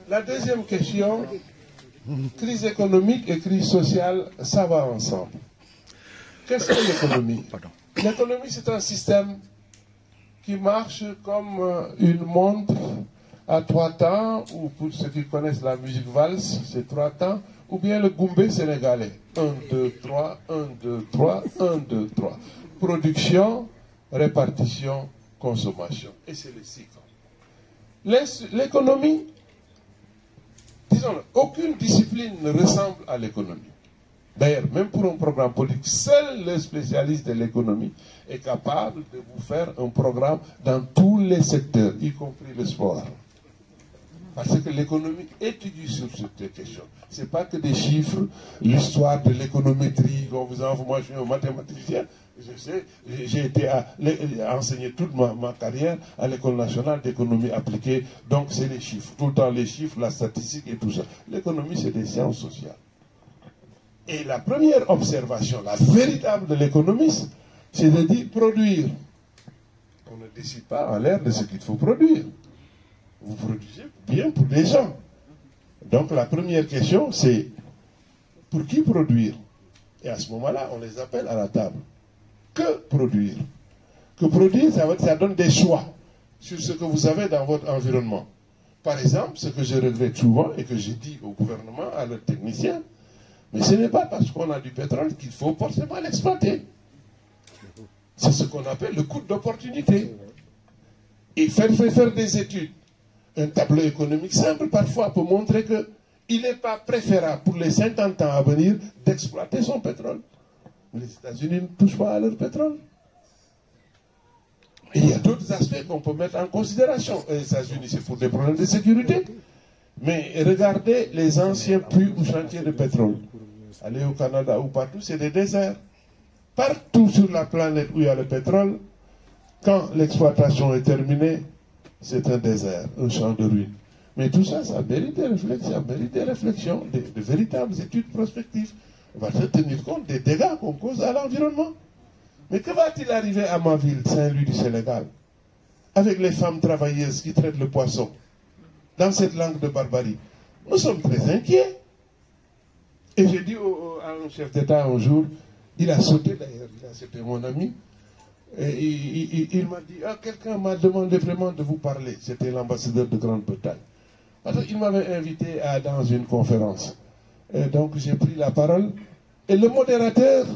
La deuxième question, crise économique et crise sociale, ça va ensemble. Qu'est-ce que l'économie? L'économie, c'est un système qui marche comme une montre à 3 temps, ou pour ceux qui connaissent la musique valse, c'est 3 temps, ou bien le goumbé sénégalais. 1, 2, 3, 1, 2, 3, 1, 2, 3. Production, répartition, consommation. Et c'est le cycle. L'économie, disons, aucune discipline ne ressemble à l'économie. D'ailleurs, même pour un programme politique, seul le spécialiste de l'économie est capable de vous faire un programme dans tous les secteurs, y compris le sport. Parce que l'économie étudie sur cette question. Ce n'est pas que des chiffres, l'histoire de l'économétrie qu'on vous envoie. Moi, je suis un mathématicien. Je sais, j'ai été enseigné toute ma carrière à l'École nationale d'économie appliquée. Donc, c'est les chiffres. Tout le temps, les chiffres, la statistique et tout ça. L'économie, c'est des sciences sociales. Et la première observation, la véritable de l'économiste, c'est de dire produire. On ne décide pas en l'air de ce qu'il faut produire. Vous produisez bien pour des gens. Donc la première question, c'est pour qui produire? Et à ce moment-là, on les appelle à la table. Que produire? Que produire, ça donne des choix sur ce que vous avez dans votre environnement. Par exemple, ce que je regrette souvent et que j'ai dit au gouvernement, à leurs techniciens, mais ce n'est pas parce qu'on a du pétrole qu'il faut forcément l'exploiter. C'est ce qu'on appelle le coût d'opportunité. Et faire des études. Un tableau économique simple, parfois, peut montrer qu'il n'est pas préférable pour les 50 ans à venir d'exploiter son pétrole. Les États-Unis ne touchent pas à leur pétrole. Et il y a d'autres aspects qu'on peut mettre en considération. Les États-Unis, c'est pour des problèmes de sécurité. Mais regardez les anciens puits ou chantiers de pétrole. Allez au Canada ou partout, c'est des déserts. Partout sur la planète où il y a le pétrole, quand l'exploitation est terminée, c'est un désert, un champ de ruines. Mais tout ça, ça mérite des réflexions, de véritables études prospectives. On va se tenir compte des dégâts qu'on cause à l'environnement. Mais que va-t-il arriver à ma ville, Saint-Louis du Sénégal, avec les femmes travailleuses qui traitent le poisson dans cette langue de barbarie? Nous sommes très inquiets. Et j'ai dit à un chef d'État un jour, il a sauté d'ailleurs, c'était mon ami, et il m'a dit, quelqu'un m'a demandé vraiment de vous parler. C'était l'ambassadeur de Grande-Bretagne. Alors il m'avait invité dans une conférence. Et donc j'ai pris la parole. Et le modérateur,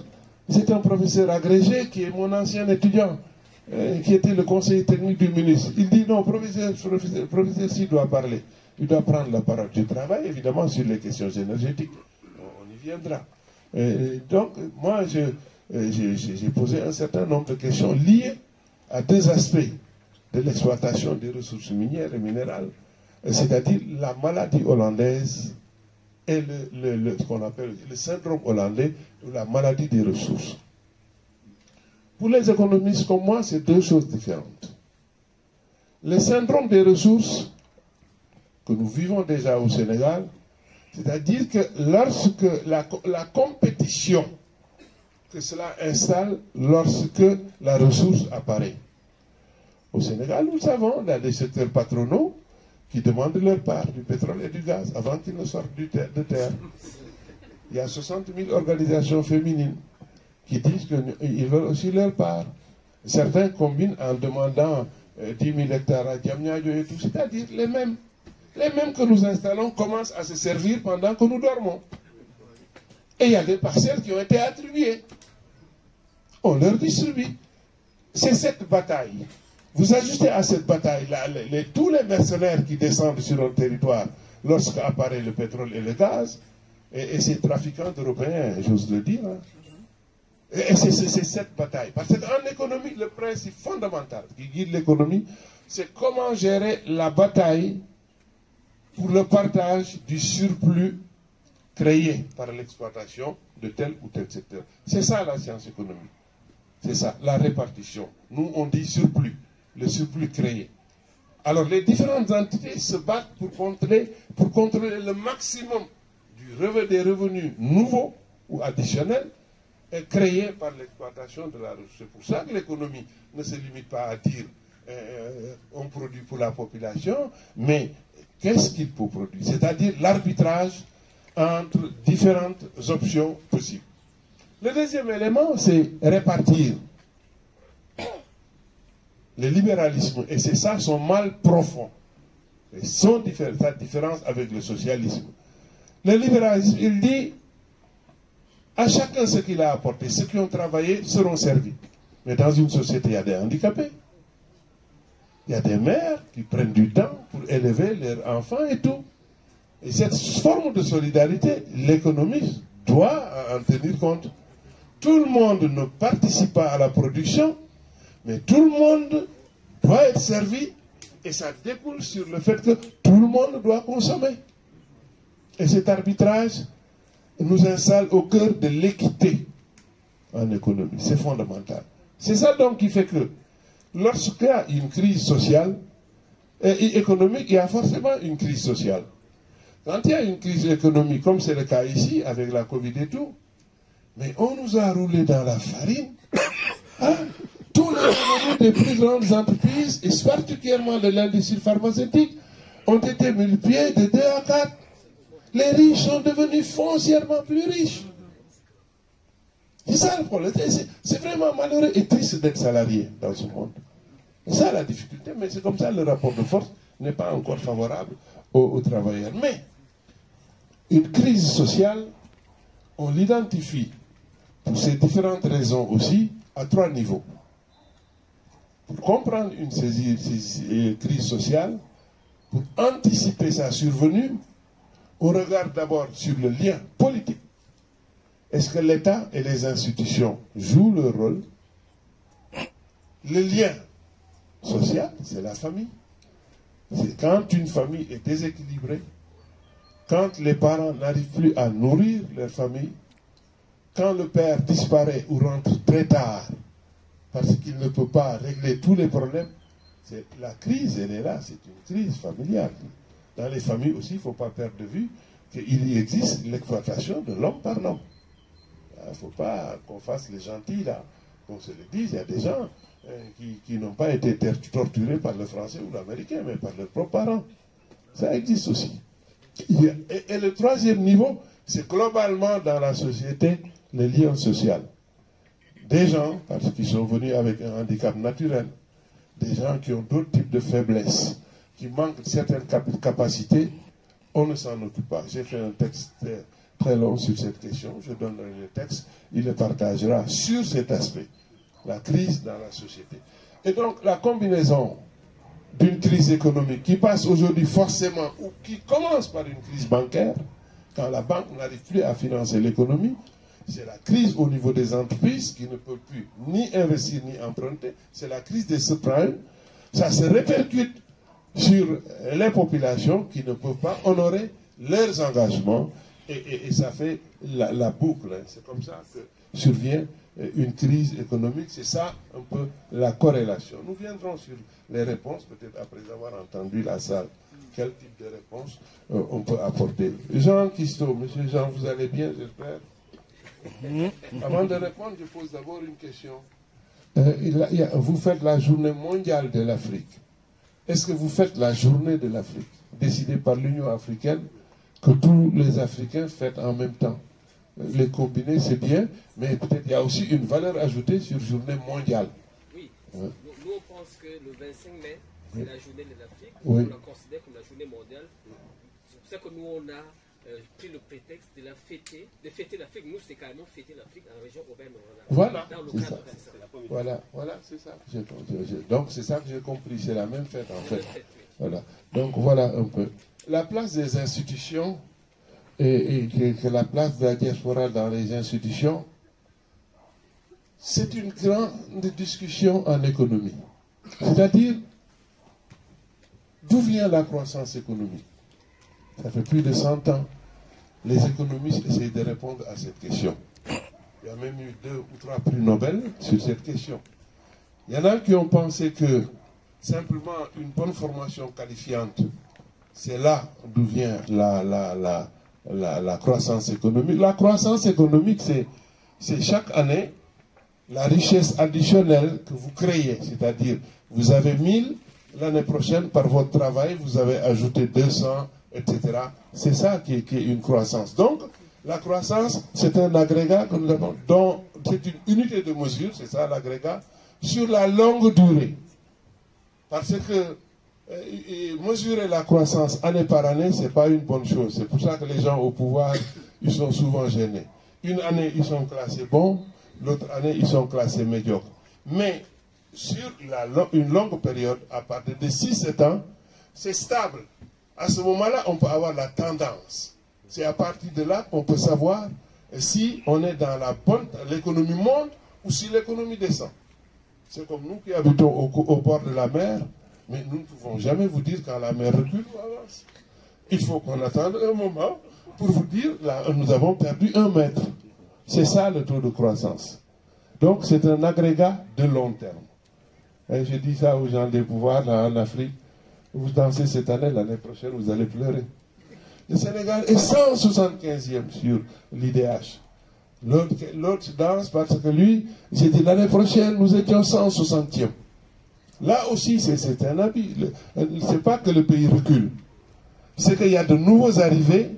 c'est un professeur agrégé qui est mon ancien étudiant, qui était le conseiller technique du ministre. Il dit non, professeur s'il doit parler. Il doit prendre la parole. Je travaille évidemment sur les questions énergétiques. On y viendra. Donc moi, j'ai posé un certain nombre de questions liées à 2 aspects de l'exploitation des ressources minières et minérales, c'est-à-dire la maladie hollandaise et ce qu'on appelle le syndrome hollandais ou la maladie des ressources. Pour les économistes comme moi, c'est 2 choses différentes. Le syndrome des ressources que nous vivons déjà au Sénégal, c'est-à-dire que lorsque la compétition que cela installe lorsque la ressource apparaît. Au Sénégal, nous savons, il y a des secteurs patronaux qui demandent leur part du pétrole et du gaz avant qu'ils ne sortent de terre. Il y a 60 000 organisations féminines qui disent qu'ils veulent aussi leur part. Certains combinent en demandant 10 000 hectares à Diamniadio et tout, c'est-à-dire les mêmes. Les mêmes que nous installons commencent à se servir pendant que nous dormons. Et il y a des parcelles qui ont été attribuées. On leur distribue. C'est cette bataille. Vous ajustez à cette bataille-là tous les mercenaires qui descendent sur un territoire lorsqu'apparaît le pétrole et le gaz, et ces trafiquants européens, j'ose le dire. Hein. Et c'est cette bataille. Parce qu'en économie, le principe fondamental qui guide l'économie, c'est comment gérer la bataille pour le partage du surplus créé par l'exploitation de tel ou tel secteur. C'est ça la science économique. C'est ça, la répartition. Nous, on dit surplus, le surplus créé. Alors, les différentes entités se battent pour contrôler le maximum des revenus nouveaux ou additionnels créés par l'exploitation de la ressource. C'est pour ça que l'économie ne se limite pas à dire on produit pour la population, mais qu'est-ce qu'il faut produire? C'est-à-dire l'arbitrage entre différentes options possibles. Le deuxième élément, c'est répartir. Le libéralisme, et c'est ça son mal profond, et sa différence avec le socialisme. Le libéralisme, il dit à chacun ce qu'il a apporté. Ceux qui ont travaillé seront servis. Mais dans une société, il y a des handicapés. Il y a des mères qui prennent du temps pour élever leurs enfants et tout. Et cette forme de solidarité, l'économiste doit en tenir compte. Tout le monde ne participe pas à la production, mais tout le monde doit être servi. Et ça découle sur le fait que tout le monde doit consommer. Et cet arbitrage nous installe au cœur de l'équité en économie. C'est fondamental. C'est ça donc qui fait que lorsqu'il y a une crise sociale et économique, il y a forcément une crise sociale. Quand il y a une crise économique, comme c'est le cas ici, avec la Covid et tout, mais on nous a roulé dans la farine. Hein? Tous les revenus des plus grandes entreprises, et particulièrement de l'industrie pharmaceutique, ont été multipliés de 2 à 4. Les riches sont devenus foncièrement plus riches. C'est ça le problème. C'est vraiment malheureux et triste d'être salarié dans ce monde. C'est ça la difficulté, mais c'est comme ça le rapport de force n'est pas encore favorable aux travailleurs. Mais une crise sociale, on l'identifie pour ces différentes raisons aussi à 3 niveaux. Pour comprendre une crise sociale, pour anticiper sa survenue, on regarde d'abord sur le lien politique. Est-ce que l'État et les institutions jouent leur rôle? Le lien social, c'est la famille. C'est quand une famille est déséquilibrée, quand les parents n'arrivent plus à nourrir leur famille, quand le père disparaît ou rentre très tard parce qu'il ne peut pas régler tous les problèmes, la crise, elle est là, c'est une crise familiale. Dans les familles aussi, il ne faut pas perdre de vue qu'il y existe l'exploitation de l'homme par l'homme. Il ne faut pas qu'on fasse les gentils là, qu'on se le dise. Il y a des gens qui n'ont pas été torturés par le français ou l'américain, mais par leurs propres parents. Ça existe aussi. Et le troisième niveau, c'est globalement dans la société, le lien social. Des gens, parce qu'ils sont venus avec un handicap naturel, des gens qui ont d'autres types de faiblesses, qui manquent de certaines capacités, on ne s'en occupe pas. J'ai fait un texte très long sur cette question, je donnerai le texte, il le partagera sur cet aspect, la crise dans la société. Et donc la combinaison d'une crise économique qui passe aujourd'hui forcément, ou qui commence par une crise bancaire, quand la banque n'arrive plus à financer l'économie, c'est la crise au niveau des entreprises qui ne peuvent plus ni investir ni emprunter, c'est la crise des subprimes, ça se répercute sur les populations qui ne peuvent pas honorer leurs engagements et ça fait la boucle. C'est comme ça que survient une crise économique. C'est ça un peu la corrélation. Nous viendrons sur les réponses, peut-être après avoir entendu la salle. Quel type de réponse on peut apporter? Jean Christo, monsieur Jean, vous allez bien, j'espère? Avant de répondre, je pose d'abord une question. Vous faites la journée mondiale de l'Afrique. Est-ce que vous faites la journée de l'Afrique, décidée par l'Union africaine, que tous les Africains fêtent en même temps? Les combiner, c'est bien, mais peut-être il y a aussi une valeur ajoutée sur journée mondiale. Oui, nous on pense que le 25 mai, c'est la journée de l'Afrique. Oui. On la considère comme la journée mondiale. C'est pour ça que nous, on a pris le prétexte de la fêter, de fêter l'Afrique. Nous, c'est carrément fêter l'Afrique en région Auvergne-Rhône-Alpes. Voilà, dans le c'est cadre ça. Voilà, c'est ça. Donc, c'est ça que j'ai compris. C'est la même fête, en fait. Voilà. Donc, voilà un peu. La place des institutions et que la place de la diaspora dans les institutions, c'est une grande discussion en économie. C'est-à-dire, d'où vient la croissance économique? Ça fait plus de 100 ans. Les économistes essayent de répondre à cette question. Il y a même eu 2 ou 3 prix Nobel sur cette question. Il y en a qui ont pensé que simplement une bonne formation qualifiante, c'est là d'où vient la croissance économique. La croissance économique, c'est chaque année la richesse additionnelle que vous créez. C'est-à-dire, vous avez 1000, l'année prochaine, par votre travail, vous avez ajouté 200, etc. C'est ça qui est une croissance. Donc, la croissance, c'est un agrégat que nous avons, c'est une unité de mesure, c'est ça l'agrégat, sur la longue durée. Parce que mesurer la croissance année par année, ce n'est pas une bonne chose. C'est pour ça que les gens au pouvoir, ils sont souvent gênés. Une année, ils sont classés bons, l'autre année, ils sont classés médiocres. Mais sur une longue période, à partir de 6-7 ans, c'est stable. À ce moment-là, on peut avoir la tendance. C'est à partir de là qu'on peut savoir si on est dans la bonne, l'économie monte ou si l'économie descend. C'est comme nous qui habitons au bord de la mer, mais nous ne pouvons jamais vous dire quand la mer recule ou avance. Il faut qu'on attende un moment pour vous dire, là, nous avons perdu 1 mètre. C'est ça le taux de croissance. Donc c'est un agrégat de long terme. Et je dis ça aux gens des pouvoirs là, en Afrique. Vous dansez cette année, l'année prochaine, vous allez pleurer. Le Sénégal est 175e sur l'IDH. L'autre danse parce que lui, j'ai dit l'année prochaine, nous étions 160e. Là aussi, c'est un habit. C'est pas que le pays recule. C'est qu'il y a de nouveaux arrivés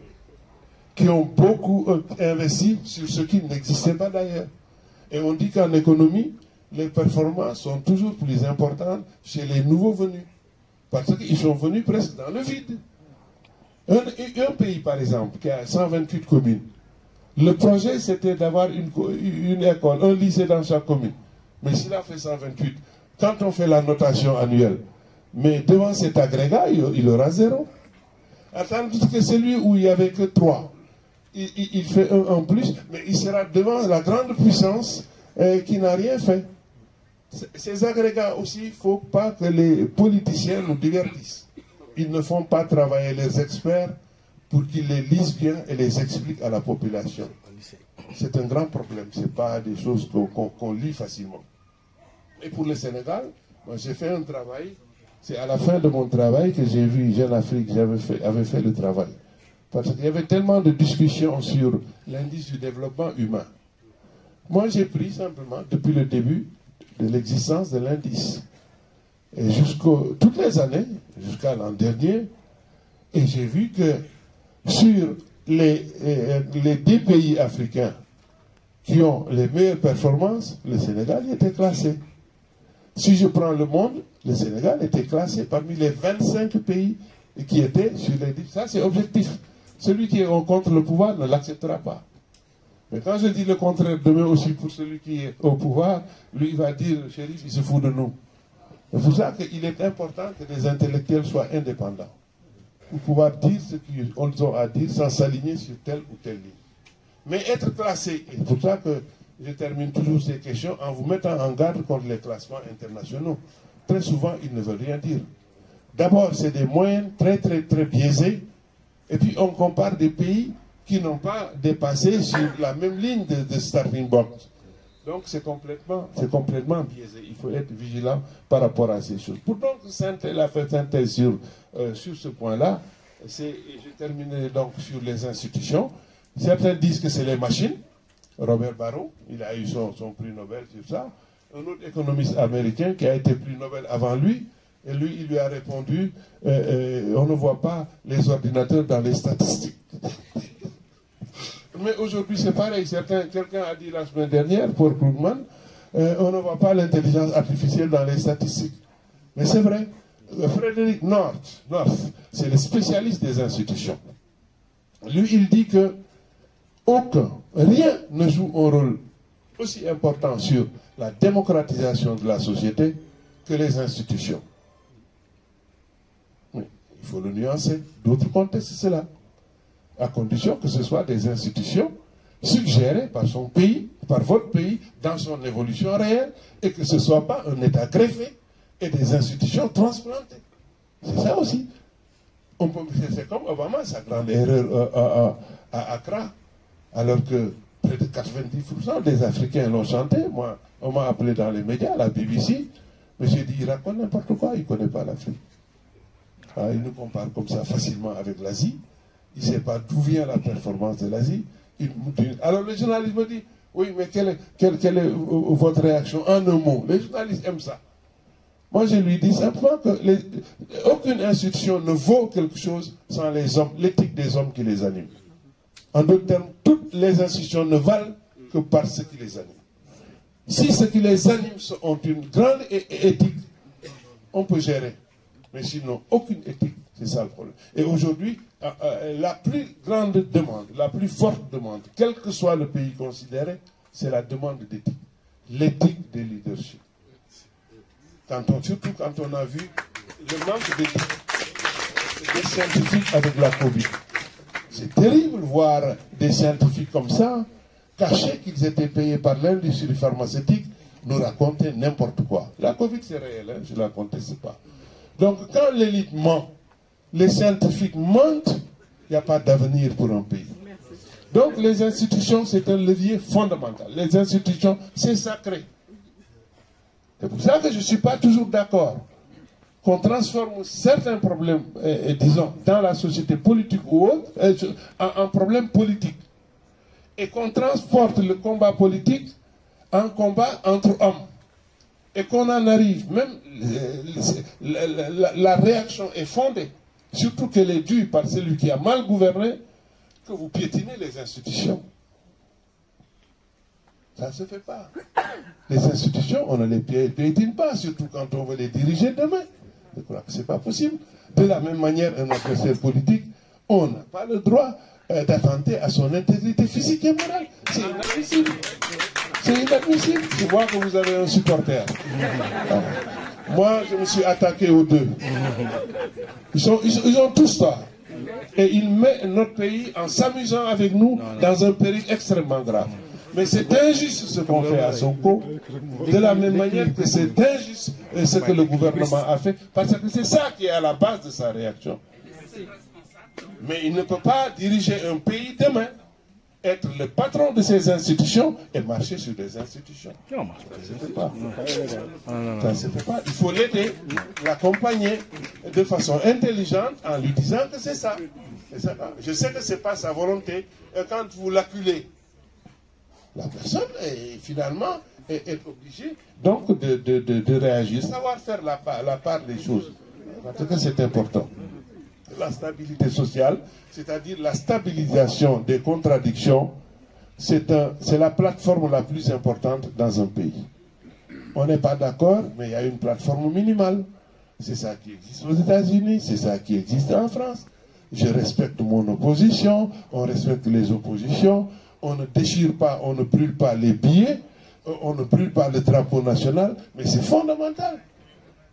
qui ont beaucoup investi sur ce qui n'existait pas d'ailleurs. Et on dit qu'en économie, les performances sont toujours plus importantes chez les nouveaux venus. Parce qu'ils sont venus presque dans le vide. Un pays, par exemple, qui a 128 communes, le projet, c'était d'avoir une école, un lycée dans chaque commune. Mais s'il a fait 128, quand on fait la notation annuelle, mais devant cet agrégat, il aura 0. Tandis que celui où il n'y avait que 3, il fait 1 en plus, mais il sera devant la grande puissance qui n'a rien fait. Ces agrégats aussi, il ne faut pas que les politiciens nous divertissent. Ils ne font pas travailler les experts pour qu'ils les lisent bien et les expliquent à la population. C'est un grand problème, ce n'est pas des choses qu'on lit facilement. Et pour le Sénégal, moi j'ai fait un travail, c'est à la fin de mon travail que j'ai vu Jeune Afrique, avait fait le travail. Parce qu'il y avait tellement de discussions sur l'indice du développement humain. Moi j'ai pris simplement, depuis le début de l'existence de l'indice, et toutes les années, jusqu'à l'an dernier, et j'ai vu que sur les 10 pays africains qui ont les meilleures performances, le Sénégal y était classé. Si je prends le monde, le Sénégal était classé parmi les 25 pays qui étaient sur les 10. Ça, c'est objectif. Celui qui est contre le pouvoir ne l'acceptera pas. Mais quand je dis le contraire demain aussi pour celui qui est au pouvoir, lui il va dire, shérif, il se fout de nous. C'est pour ça qu'il est important que les intellectuels soient indépendants. Pour pouvoir dire ce qu'ils ont à dire sans s'aligner sur telle ou telle ligne. Mais être classé, et c'est pour ça que je termine toujours ces questions en vous mettant en garde contre les classements internationaux. Très souvent, ils ne veulent rien dire. D'abord, c'est des moyennes très biaisées. Et puis, on compare des pays qui n'ont pas dépassé sur la même ligne de starting box. Donc, c'est complètement biaisé. Il faut être vigilant par rapport à ces choses. Pour donc la synthèse sur ce point-là, je terminerai donc sur les institutions. Certains disent que c'est les machines. Robert Barrow, il a eu son prix Nobel sur ça. Un autre économiste américain qui a été prix Nobel avant lui, et lui, il lui a répondu, on ne voit pas les ordinateurs dans les statistiques. Mais aujourd'hui, c'est pareil. Quelqu'un a dit la semaine dernière, pour Krugman, on ne voit pas l'intelligence artificielle dans les statistiques. Mais c'est vrai. Frédéric North, c'est le spécialiste des institutions. Lui, il dit que rien ne joue un rôle aussi important sur la démocratisation de la société que les institutions. Oui, il faut le nuancer. D'autres contestent cela, à condition que ce soit des institutions suggérées par son pays, par votre pays, dans son évolution réelle, et que ce ne soit pas un État greffé et des institutions transplantées. C'est ça aussi. C'est comme Obama, sa grande erreur à Accra, alors que près de 90% des Africains l'ont chanté. Moi, on m'a appelé dans les médias, la BBC, mais j'ai dit, il raconte n'importe quoi, il ne connaît pas l'Afrique. Il nous compare comme ça facilement avec l'Asie. Il ne sait pas d'où vient la performance de l'Asie. Alors le journaliste me dit, oui, mais quelle est votre réaction en un mot? Les journalistes aiment ça. Moi, je lui dis simplement que aucune institution ne vaut quelque chose sans les hommes, l'éthique des hommes qui les animent. En d'autres termes, toutes les institutions ne valent que par ce qui les anime. Si ce qui les anime ont une grande éthique, on peut gérer. Mais sinon, aucune éthique, c'est ça le problème. Et aujourd'hui, la plus grande demande, la plus forte demande, quel que soit le pays considéré, c'est la demande d'éthique. L'éthique des leaderships. Surtout quand on a vu le manque d'éthique des scientifiques avec la Covid. C'est terrible de voir des scientifiques comme ça, cachés qu'ils étaient payés par l'industrie pharmaceutique, nous raconter n'importe quoi. La Covid, c'est réel, hein, je ne la conteste pas. Donc, quand l'élite ment, les scientifiques mentent, il n'y a pas d'avenir pour un pays. Donc, les institutions, c'est un levier fondamental. Les institutions, c'est sacré. C'est pour ça que je ne suis pas toujours d'accord qu'on transforme certains problèmes, disons, dans la société politique ou autre, en problèmes politiques. Et qu'on transporte le combat politique en combat entre hommes. Et qu'on en arrive, même la réaction est fondée, surtout qu'elle est due par celui qui a mal gouverné, que vous piétinez les institutions. Ça ne se fait pas. Les institutions, on ne les piétine pas, surtout quand on veut les diriger demain. Je crois que ce n'est pas possible. De la même manière, un adversaire politique, on n'a pas le droit d'attenter à son intégrité physique et morale. C'est inadmissible. C'est inadmissible. Je vois que vous avez un supporter. Moi, je me suis attaqué aux deux. Ils ont tous tort. Et ils mettent notre pays en s'amusant avec nous dans un péril extrêmement grave. Mais c'est injuste ce qu'on fait à Sonko, de la même manière que c'est injuste ce que le gouvernement a fait, parce que c'est ça qui est à la base de sa réaction. Mais il ne peut pas diriger un pays demain, être le patron de ses institutions et marcher sur des institutions. Ça ne se fait pas. Ça ne se fait pas. Il faut l'aider, l'accompagner de façon intelligente en lui disant que c'est ça. Je sais que ce n'est pas sa volonté. Quand vous l'acculez, la personne est finalement est obligée donc de réagir, savoir faire la part des choses. Parce que c'est important. La stabilité sociale, c'est-à-dire la stabilisation des contradictions, c'est la plateforme la plus importante dans un pays. On n'est pas d'accord, mais il y a une plateforme minimale. C'est ça qui existe aux États-Unis, c'est ça qui existe en France. Je respecte mon opposition, on respecte les oppositions, on ne déchire pas, on ne brûle pas les billets, on ne brûle pas le drapeau national, mais c'est fondamental.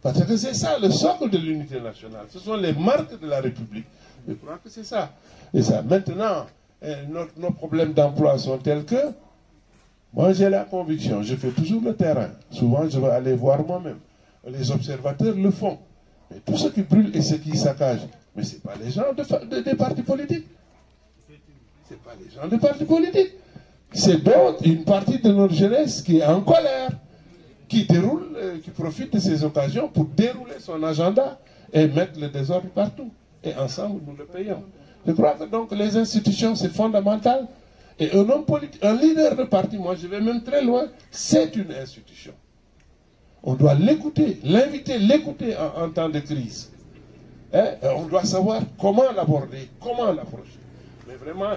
Parce que c'est ça, le socle de l'unité nationale. Ce sont les marques de la République. Je crois que c'est ça. Et ça, maintenant, nos problèmes d'emploi sont tels que, moi j'ai la conviction, je fais toujours le terrain. Souvent, je vais aller voir moi-même. Les observateurs le font. Mais tout ce qui brûle et ce qui saccage, mais ce n'est pas les gens des partis politiques. Ce n'est pas les gens des partis politiques. C'est d'autres, une partie de notre jeunesse qui est en colère, qui déroule, qui profite de ces occasions pour dérouler son agenda et mettre le désordre partout. Et ensemble, nous le payons. Je crois que donc les institutions, c'est fondamental. Et un homme politique, un leader de parti, moi je vais même très loin, c'est une institution. On doit l'écouter, l'inviter, l'écouter en temps de crise. On doit savoir comment l'aborder, comment l'approcher. Mais vraiment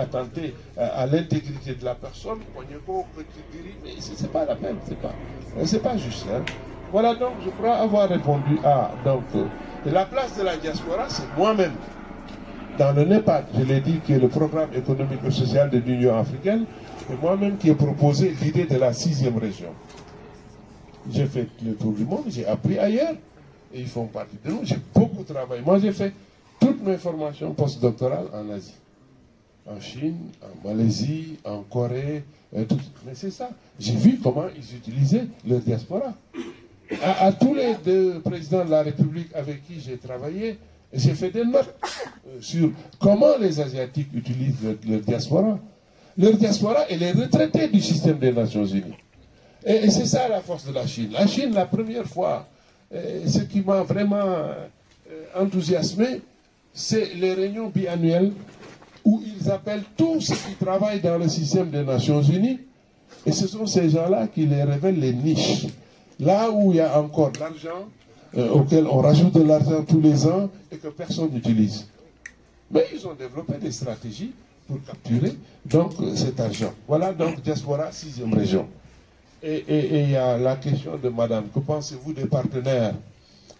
attenter à l'intégrité de la personne, mais ce n'est pas la peine, c'est pas juste. Hein. Voilà donc, je crois avoir répondu à la place de la diaspora, c'est moi-même. Dans le NEPAD, je l'ai dit, qui est le programme économique et social de l'Union africaine, c'est moi-même qui ai proposé l'idée de la 6e région. J'ai fait le tour du monde, j'ai appris ailleurs, et ils font partie de nous. J'ai beaucoup travaillé. Moi, j'ai fait toutes mes formations postdoctorales en Asie. En Chine, en Malaisie, en Corée, tout. Mais c'est ça. J'ai vu comment ils utilisaient leur diaspora. À tous les deux présidents de la République avec qui j'ai travaillé, j'ai fait des notes sur comment les Asiatiques utilisent leur diaspora. Leur diaspora est les retraités du système des Nations Unies. Et c'est ça la force de la Chine. La Chine, la première fois, ce qui m'a vraiment enthousiasmé, c'est les réunions biannuelles où ils appellent tous ceux qui travaillent dans le système des Nations Unies, et ce sont ces gens-là qui les révèlent les niches. Là où il y a encore de l'argent, auquel on rajoute de l'argent tous les ans et que personne n'utilise. Mais ils ont développé des stratégies pour capturer donc cet argent. Voilà donc diaspora 6e région. Et il y a la question de madame. Que pensez-vous des partenaires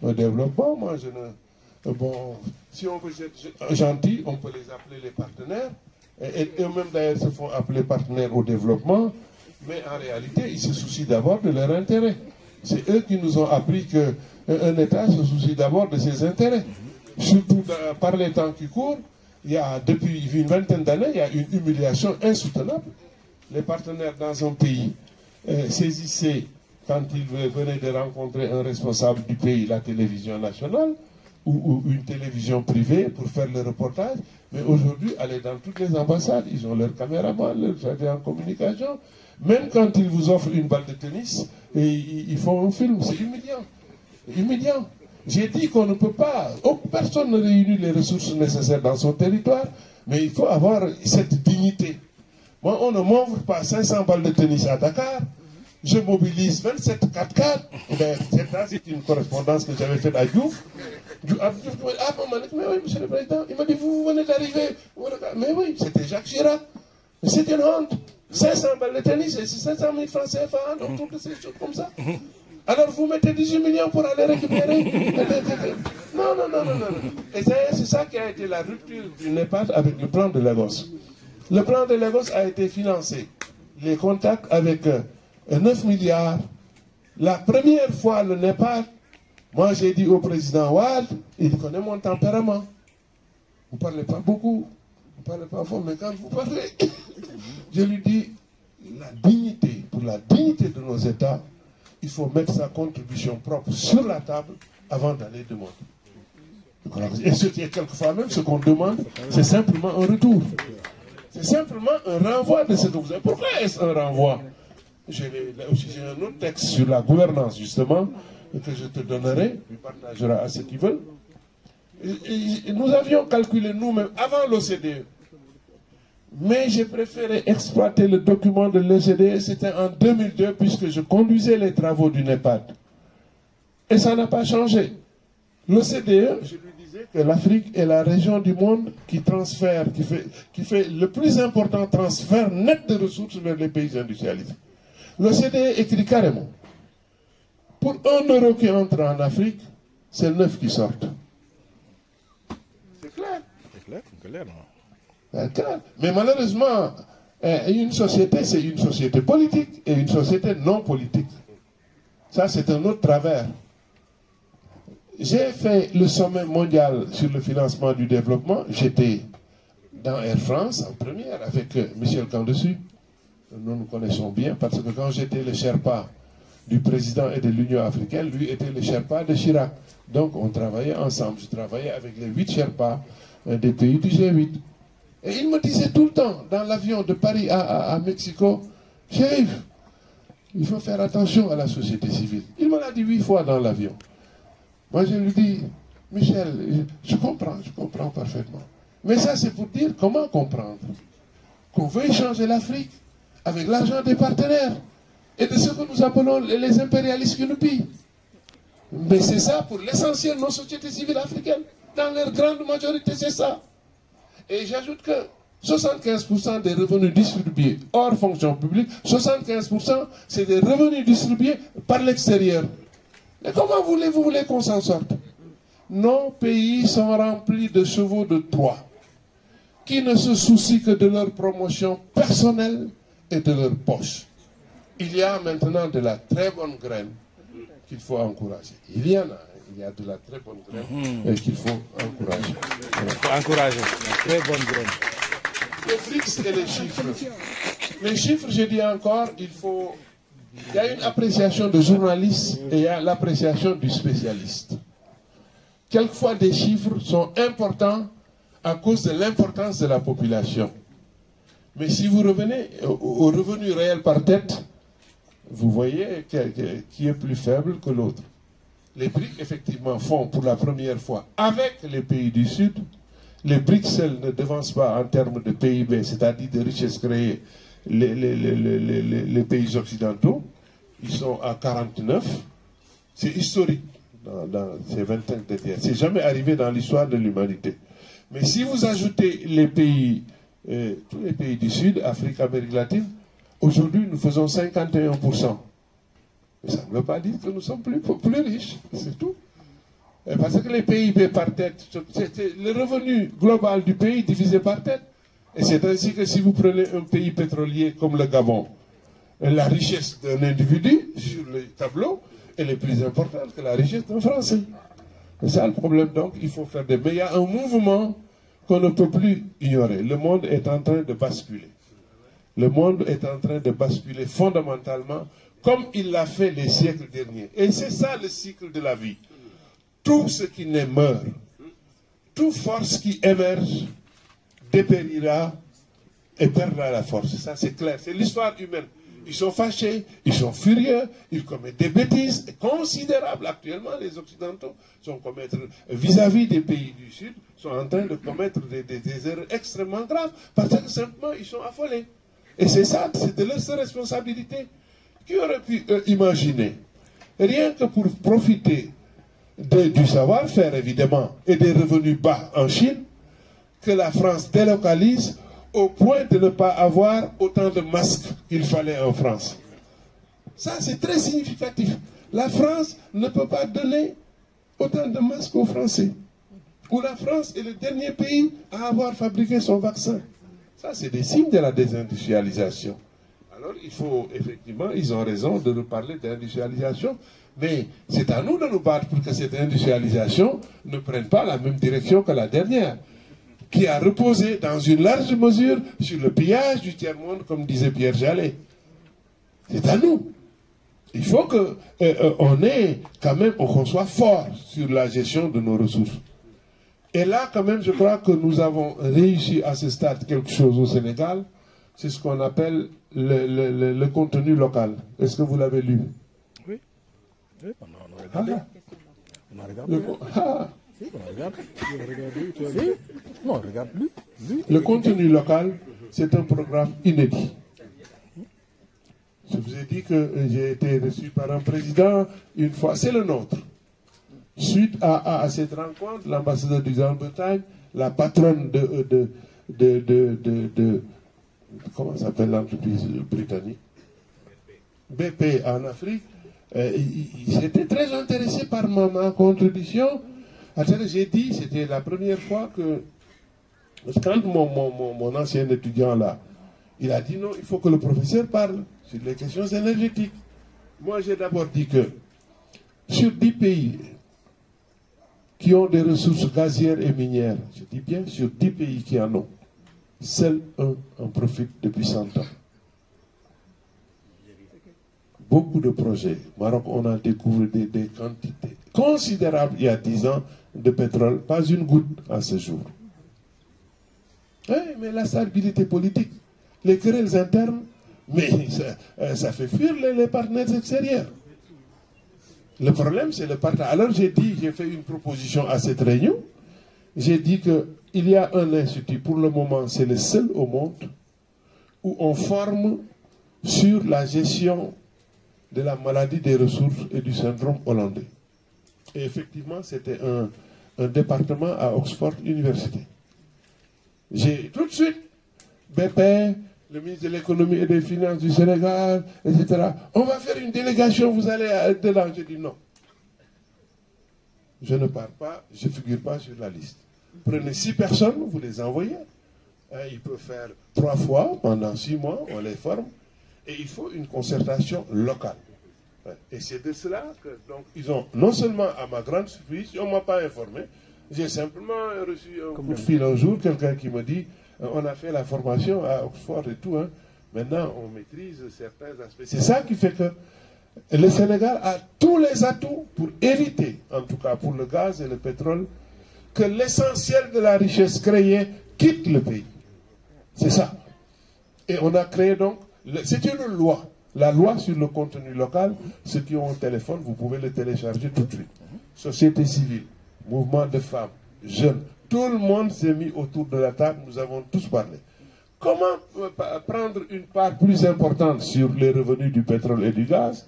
au développement? Moi, je ne... Bon, si on veut être gentil, on peut les appeler les partenaires. Et eux-mêmes d'ailleurs se font appeler partenaires au développement. Mais en réalité, ils se soucient d'abord de leur intérêt. C'est eux qui nous ont appris qu'un État se soucie d'abord de ses intérêts. Surtout par les temps qui courent, il y a depuis une vingtaine d'années, il y a une humiliation insoutenable. Les partenaires dans un pays saisissaient, quand ils venaient de rencontrer un responsable du pays, la télévision nationale ou une télévision privée pour faire le reportage. Mais aujourd'hui, aller dans toutes les ambassades, ils ont leur caméraman, leur chargé en communication. Même quand ils vous offrent une balle de tennis, ils font un film. C'est humiliant. Humiliant. J'ai dit qu'on ne peut pas, personne ne réunit les ressources nécessaires dans son territoire, mais il faut avoir cette dignité. Moi, on ne m'offre pas 500 balles de tennis à Dakar, je mobilise 27 4x4. C'est une correspondance que j'avais faite à Diouf. Mais oui, monsieur le président, il m'a dit, vous venez d'arriver. Mais oui, c'était Jacques Chirac. Mais c'est une honte. 500 balles de tennis et 500 000 francs CFA, donc toutes ces choses comme ça. Alors vous mettez 18 millions pour aller récupérer. Non. Et c'est ça qui a été la rupture du NEPAD avec le plan de Lagos. Le plan de Lagos a été financé. Les contacts avec 9 milliards. La première fois, le NEPAD, moi j'ai dit au président Wade, il connaît mon tempérament. Vous ne parlez pas beaucoup, vous ne parlez pas fort, mais quand vous parlez, je lui dis, la dignité, pour la dignité de nos États, il faut mettre sa contribution propre sur la table avant d'aller demander. Et quelquefois même, ce qu'on demande, c'est simplement un retour. C'est simplement un renvoi de ce que vous avez. Pourquoi est-ce un renvoi? J'ai un autre texte sur la gouvernance, justement, que je te donnerai, tu partageras à ceux qui veulent. Et nous avions calculé nous-mêmes avant l'OCDE. Mais j'ai préféré exploiter le document de l'OCDE, c'était en 2002, puisque je conduisais les travaux du NEPAD. Et ça n'a pas changé. L'OCDE, je lui disais que l'Afrique est la région du monde qui transfère, qui fait le plus important transfert net de ressources vers les pays industrialisés. L'OCDE écrit carrément, pour 1 euro qui entre en Afrique, c'est 9 qui sortent. C'est clair. C'est clair, c'est clair. Mais malheureusement, une société, c'est une société politique et une société non politique. Ça, c'est un autre travers. J'ai fait le sommet mondial sur le financement du développement. J'étais dans Air France en première avec Michel Candessu. Nous nous connaissons bien parce que quand j'étais le Sherpa du président et de l'Union africaine, lui était le Sherpa de Chirac. Donc on travaillait ensemble. Je travaillais avec les 8 Sherpas des pays du G8. Et il me disait tout le temps, dans l'avion de Paris à Mexico, Chérif, il faut faire attention à la société civile. Il me l'a dit 8 fois dans l'avion. Moi je lui dis, Michel, je comprends parfaitement. Mais ça c'est pour dire comment comprendre. Qu'on veut changer l'Afrique avec l'argent des partenaires et de ce que nous appelons les impérialistes qui nous pillent. Mais c'est ça pour l'essentiel de nos sociétés civiles africaines. Dans leur grande majorité, c'est ça. Et j'ajoute que 75% des revenus distribués hors fonction publique, 75% c'est des revenus distribués par l'extérieur. Mais comment voulez-vous qu'on s'en sorte? Nos pays sont remplis de chevaux de Troie qui ne se soucient que de leur promotion personnelle et de leur poche. Il y a maintenant de la très bonne graine qu'il faut encourager. Il y en a. Il y a de la très bonne graine qu'il faut encourager. Il faut encourager la très bonne graine. Les BRICS et les chiffres. Les chiffres, je dis encore, il y a une appréciation de journaliste et il y a l'appréciation du spécialiste. Quelquefois, des chiffres sont importants à cause de l'importance de la population. Mais si vous revenez au revenu réel par tête, vous voyez qui est plus faible que l'autre. Les BRICS, effectivement, font pour la première fois, avec les pays du Sud, les BRICS seuls ne devancent pas en termes de PIB, c'est-à-dire de richesse créée, les pays occidentaux. ils sont à 49. C'est historique dans ces 25 dernières. C'est jamais arrivé dans l'histoire de l'humanité. Mais si vous ajoutez les pays, tous les pays du Sud, Afrique, Amérique latine, aujourd'hui nous faisons 51%. Mais ça ne veut pas dire que nous sommes plus riches, c'est tout. Parce que les PIB par tête, c'est le revenu global du pays divisé par tête. Et c'est ainsi que si vous prenez un pays pétrolier comme le Gabon, la richesse d'un individu sur le tableau, elle est plus importante que la richesse d'un Français. C'est ça le problème, donc il faut faire des... Mais il y a un mouvement qu'on ne peut plus ignorer. Le monde est en train de basculer. Le monde est en train de basculer fondamentalement comme il l'a fait les siècles derniers. Et c'est ça le cycle de la vie. Tout ce qui naît meurt. Toute force qui émerge dépérira et perdra la force. Ça c'est clair, c'est l'histoire humaine. Ils sont fâchés, ils sont furieux, ils commettent des bêtises considérables. Actuellement, les Occidentaux sont commettre vis-à-vis des pays du Sud, sont en train de commettre des erreurs extrêmement graves parce que simplement ils sont affolés. Et c'est ça, c'est de leur responsabilité. Qui aurait pu imaginer, rien que pour profiter du savoir-faire évidemment et des revenus bas en Chine, que la France délocalise au point de ne pas avoir autant de masques qu'il fallait en France. Ça, c'est très significatif. La France ne peut pas donner autant de masques aux Français. Ou la France est le dernier pays à avoir fabriqué son vaccin. Ça, c'est des signes de la désindustrialisation. Alors, il faut, effectivement, ils ont raison de nous parler d'industrialisation, mais c'est à nous de nous battre pour que cette industrialisation ne prenne pas la même direction que la dernière, qui a reposé dans une large mesure sur le pillage du tiers-monde, comme disait Pierre Jallet. C'est à nous. Il faut qu'on soit fort sur la gestion de nos ressources. Et là, quand même, je crois que nous avons réussi à ce stade quelque chose au Sénégal. C'est ce qu'on appelle le contenu local. Est-ce que vous l'avez lu? Oui. Oui, on a regardé. On a regardé. On a regardé. Non, regarde lui. Le contenu local, c'est un programme inédit. Je vous ai dit que j'ai été reçu par un président une fois, c'est le nôtre. Suite à cette rencontre, l'ambassadeur du Grande-Bretagne, la patronne comment s'appelle l'entreprise britannique? BP en Afrique, ils étaient très intéressés par ma contribution. J'ai dit, c'était la première fois que, quand mon ancien étudiant là, il a dit non, il faut que le professeur parle sur les questions énergétiques. Moi, j'ai d'abord dit que sur 10 pays qui ont des ressources gazières et minières, je dis bien sur 10 pays qui en ont, seul un en profite depuis 100 ans. Beaucoup de projets. Au Maroc, on a découvert des quantités considérables il y a 10 ans de pétrole, pas une goutte à ce jour. Oui, mais la stabilité politique, les querelles internes, mais ça fait fuir les partenaires extérieurs. Le problème, c'est le partage. Alors j'ai fait une proposition à cette réunion. J'ai dit qu'il y a un institut, pour le moment, c'est le seul au monde, où on forme sur la gestion de la maladie des ressources et du syndrome hollandais. Et effectivement, c'était un département à Oxford University. J'ai tout de suite, BP, le ministre de l'économie et des finances du Sénégal, etc. On va faire une délégation, vous allez dedans. J'ai dit non. Je ne pars pas, je ne figure pas sur la liste. Prenez 6 personnes, vous les envoyez. Ils peuvent faire 3 fois pendant 6 mois, on les forme. Et il faut une concertation locale. Et c'est de cela que, donc, ils ont, non seulement à ma grande surprise, on ne m'a pas informé, j'ai simplement reçu un coup de fil un jour, quelqu'un qui me dit, on a fait la formation à Oxford et tout, hein. Maintenant on maîtrise certains aspects. C'est ça qui fait que le Sénégal a tous les atouts pour éviter, en tout cas pour le gaz et le pétrole, que l'essentiel de la richesse créée quitte le pays. C'est ça. Et on a créé donc, c'est une loi. La loi sur le contenu local, ceux qui ont un téléphone, vous pouvez le télécharger tout de suite. Société civile, mouvement de femmes, jeunes, tout le monde s'est mis autour de la table, nous avons tous parlé. Comment prendre une part plus importante sur les revenus du pétrole et du gaz,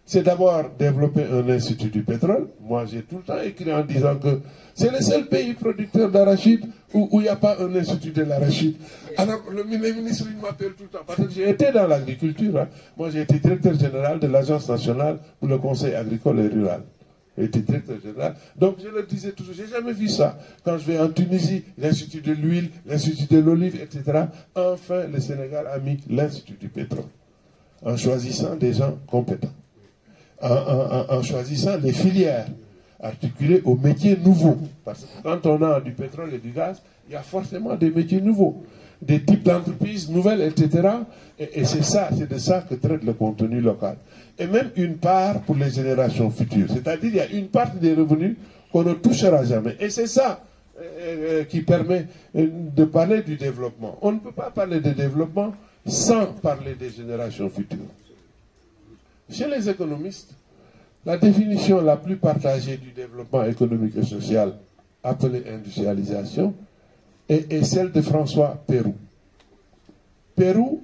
c'est d'abord développer un institut du pétrole. Moi, j'ai tout le temps écrit en disant que c'est le seul pays producteur d'arachide où il n'y a pas un institut de l'arachide. Alors, les ministres m'appellent tout le temps, parce que j'ai été dans l'agriculture. Hein. Moi, j'ai été directeur général de l'Agence nationale pour le conseil agricole et rural. J'ai été directeur général. Donc, je leur disais toujours, j'ai jamais vu ça. Quand je vais en Tunisie, l'Institut de l'huile, l'Institut de l'olive, etc. Enfin, le Sénégal a mis l'Institut du pétrole, en choisissant des gens compétents. En choisissant les filières articulées aux métiers nouveaux. Parce que quand on a du pétrole et du gaz, il y a forcément des métiers nouveaux, des types d'entreprises nouvelles, etc. Et c'est ça, c'est de ça que traite le contenu local. Et même une part pour les générations futures. C'est-à-dire qu'il y a une partie des revenus qu'on ne touchera jamais. Et c'est ça qui permet de parler du développement. On ne peut pas parler de développement sans parler des générations futures. Chez les économistes, la définition la plus partagée du développement économique et social, appelée industrialisation, est celle de François Pérou. Pérou,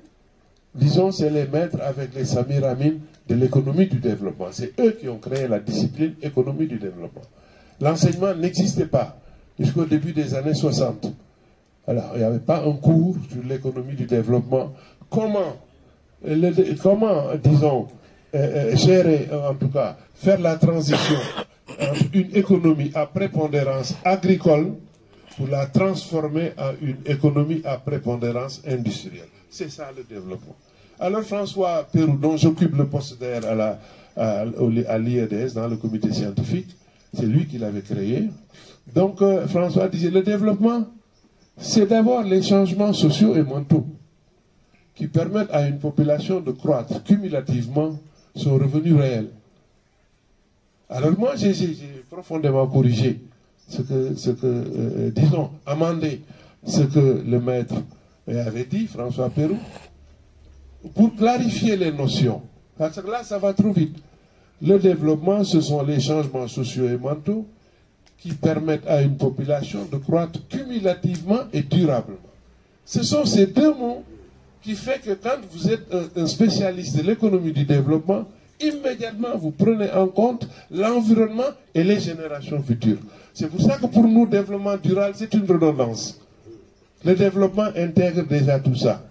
disons, c'est les maîtres avec les Samir-Amin de l'économie du développement. C'est eux qui ont créé la discipline économie du développement. L'enseignement n'existait pas jusqu'au début des années 60. Alors, il n'y avait pas un cours sur l'économie du développement. Comment disons, gérer, en tout cas, faire la transition entre une économie à prépondérance agricole pour la transformer en une économie à prépondérance industrielle. C'est ça le développement. Alors François Pérou, dont j'occupe le poste d'ailleurs à l'IEDS, dans le comité scientifique, c'est lui qui l'avait créé. Donc François disait, le développement, c'est d'abord les changements sociaux et mentaux qui permettent à une population de croître cumulativement son revenu réel. Alors moi, j'ai profondément corrigé disons, amendé ce que le maître avait dit, François Pérou, pour clarifier les notions. Parce que là, ça va trop vite. Le développement, ce sont les changements sociaux et mentaux qui permettent à une population de croître cumulativement et durablement. Ce sont ces deux mots qui font que quand vous êtes un spécialiste de l'économie du développement, immédiatement vous prenez en compte l'environnement et les générations futures. C'est pour ça que pour nous, le développement durable, c'est une redondance. Le développement intègre déjà tout ça.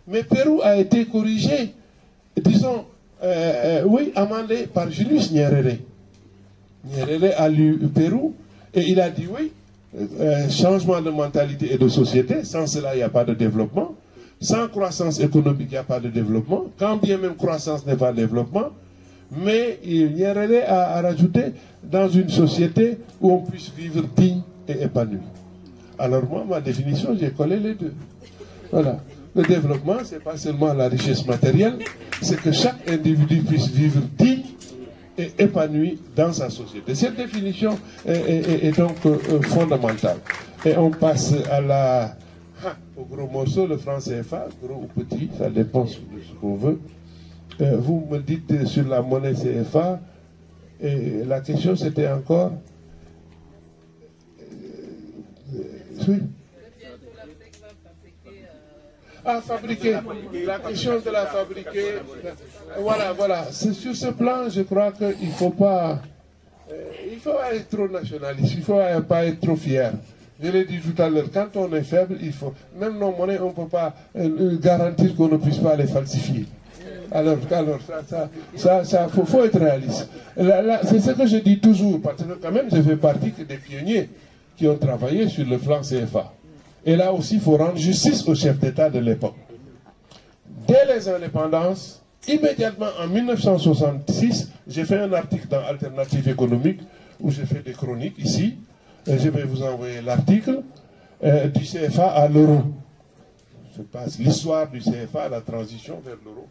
Mais Pérou a été corrigé, disons, oui, amendé par Julius Nyerere. Nyerere a lu Pérou et il a dit oui, changement de mentalité et de société, sans cela il n'y a pas de développement. Sans croissance économique, il n'y a pas de développement. Quand bien même croissance n'est pas développement, mais Nyerere a rajouté dans une société où on puisse vivre digne et épanoui. Alors moi, ma définition, j'ai collé les deux. Voilà. Le développement, ce n'est pas seulement la richesse matérielle, c'est que chaque individu puisse vivre digne et épanoui dans sa société. Cette définition est donc fondamentale. Et on passe à au gros morceau, le franc CFA, gros ou petit, ça dépend de ce qu'on veut. Vous me dites sur la monnaie CFA, et la question c'était encore... oui. Ah, fabriquer. La question de la fabriquer. Voilà. Sur ce plan, je crois qu'il ne faut pas... il faut pas être trop nationaliste, il ne faut pas être trop fier. Je l'ai dit tout à l'heure, quand on est faible, il faut... Même nos monnaies, on ne peut pas garantir qu'on ne puisse pas les falsifier. Alors ça faut être réaliste. C'est ce que je dis toujours, parce que quand même, je fais partie des pionniers qui ont travaillé sur le franc CFA. Et là aussi, il faut rendre justice au chef d'État de l'époque. Dès les indépendances, immédiatement en 1966, j'ai fait un article dans Alternative économique, où j'ai fait des chroniques ici. Je vais vous envoyer l'article du CFA à l'euro. Je passe l'histoire du CFA, la transition vers l'euro.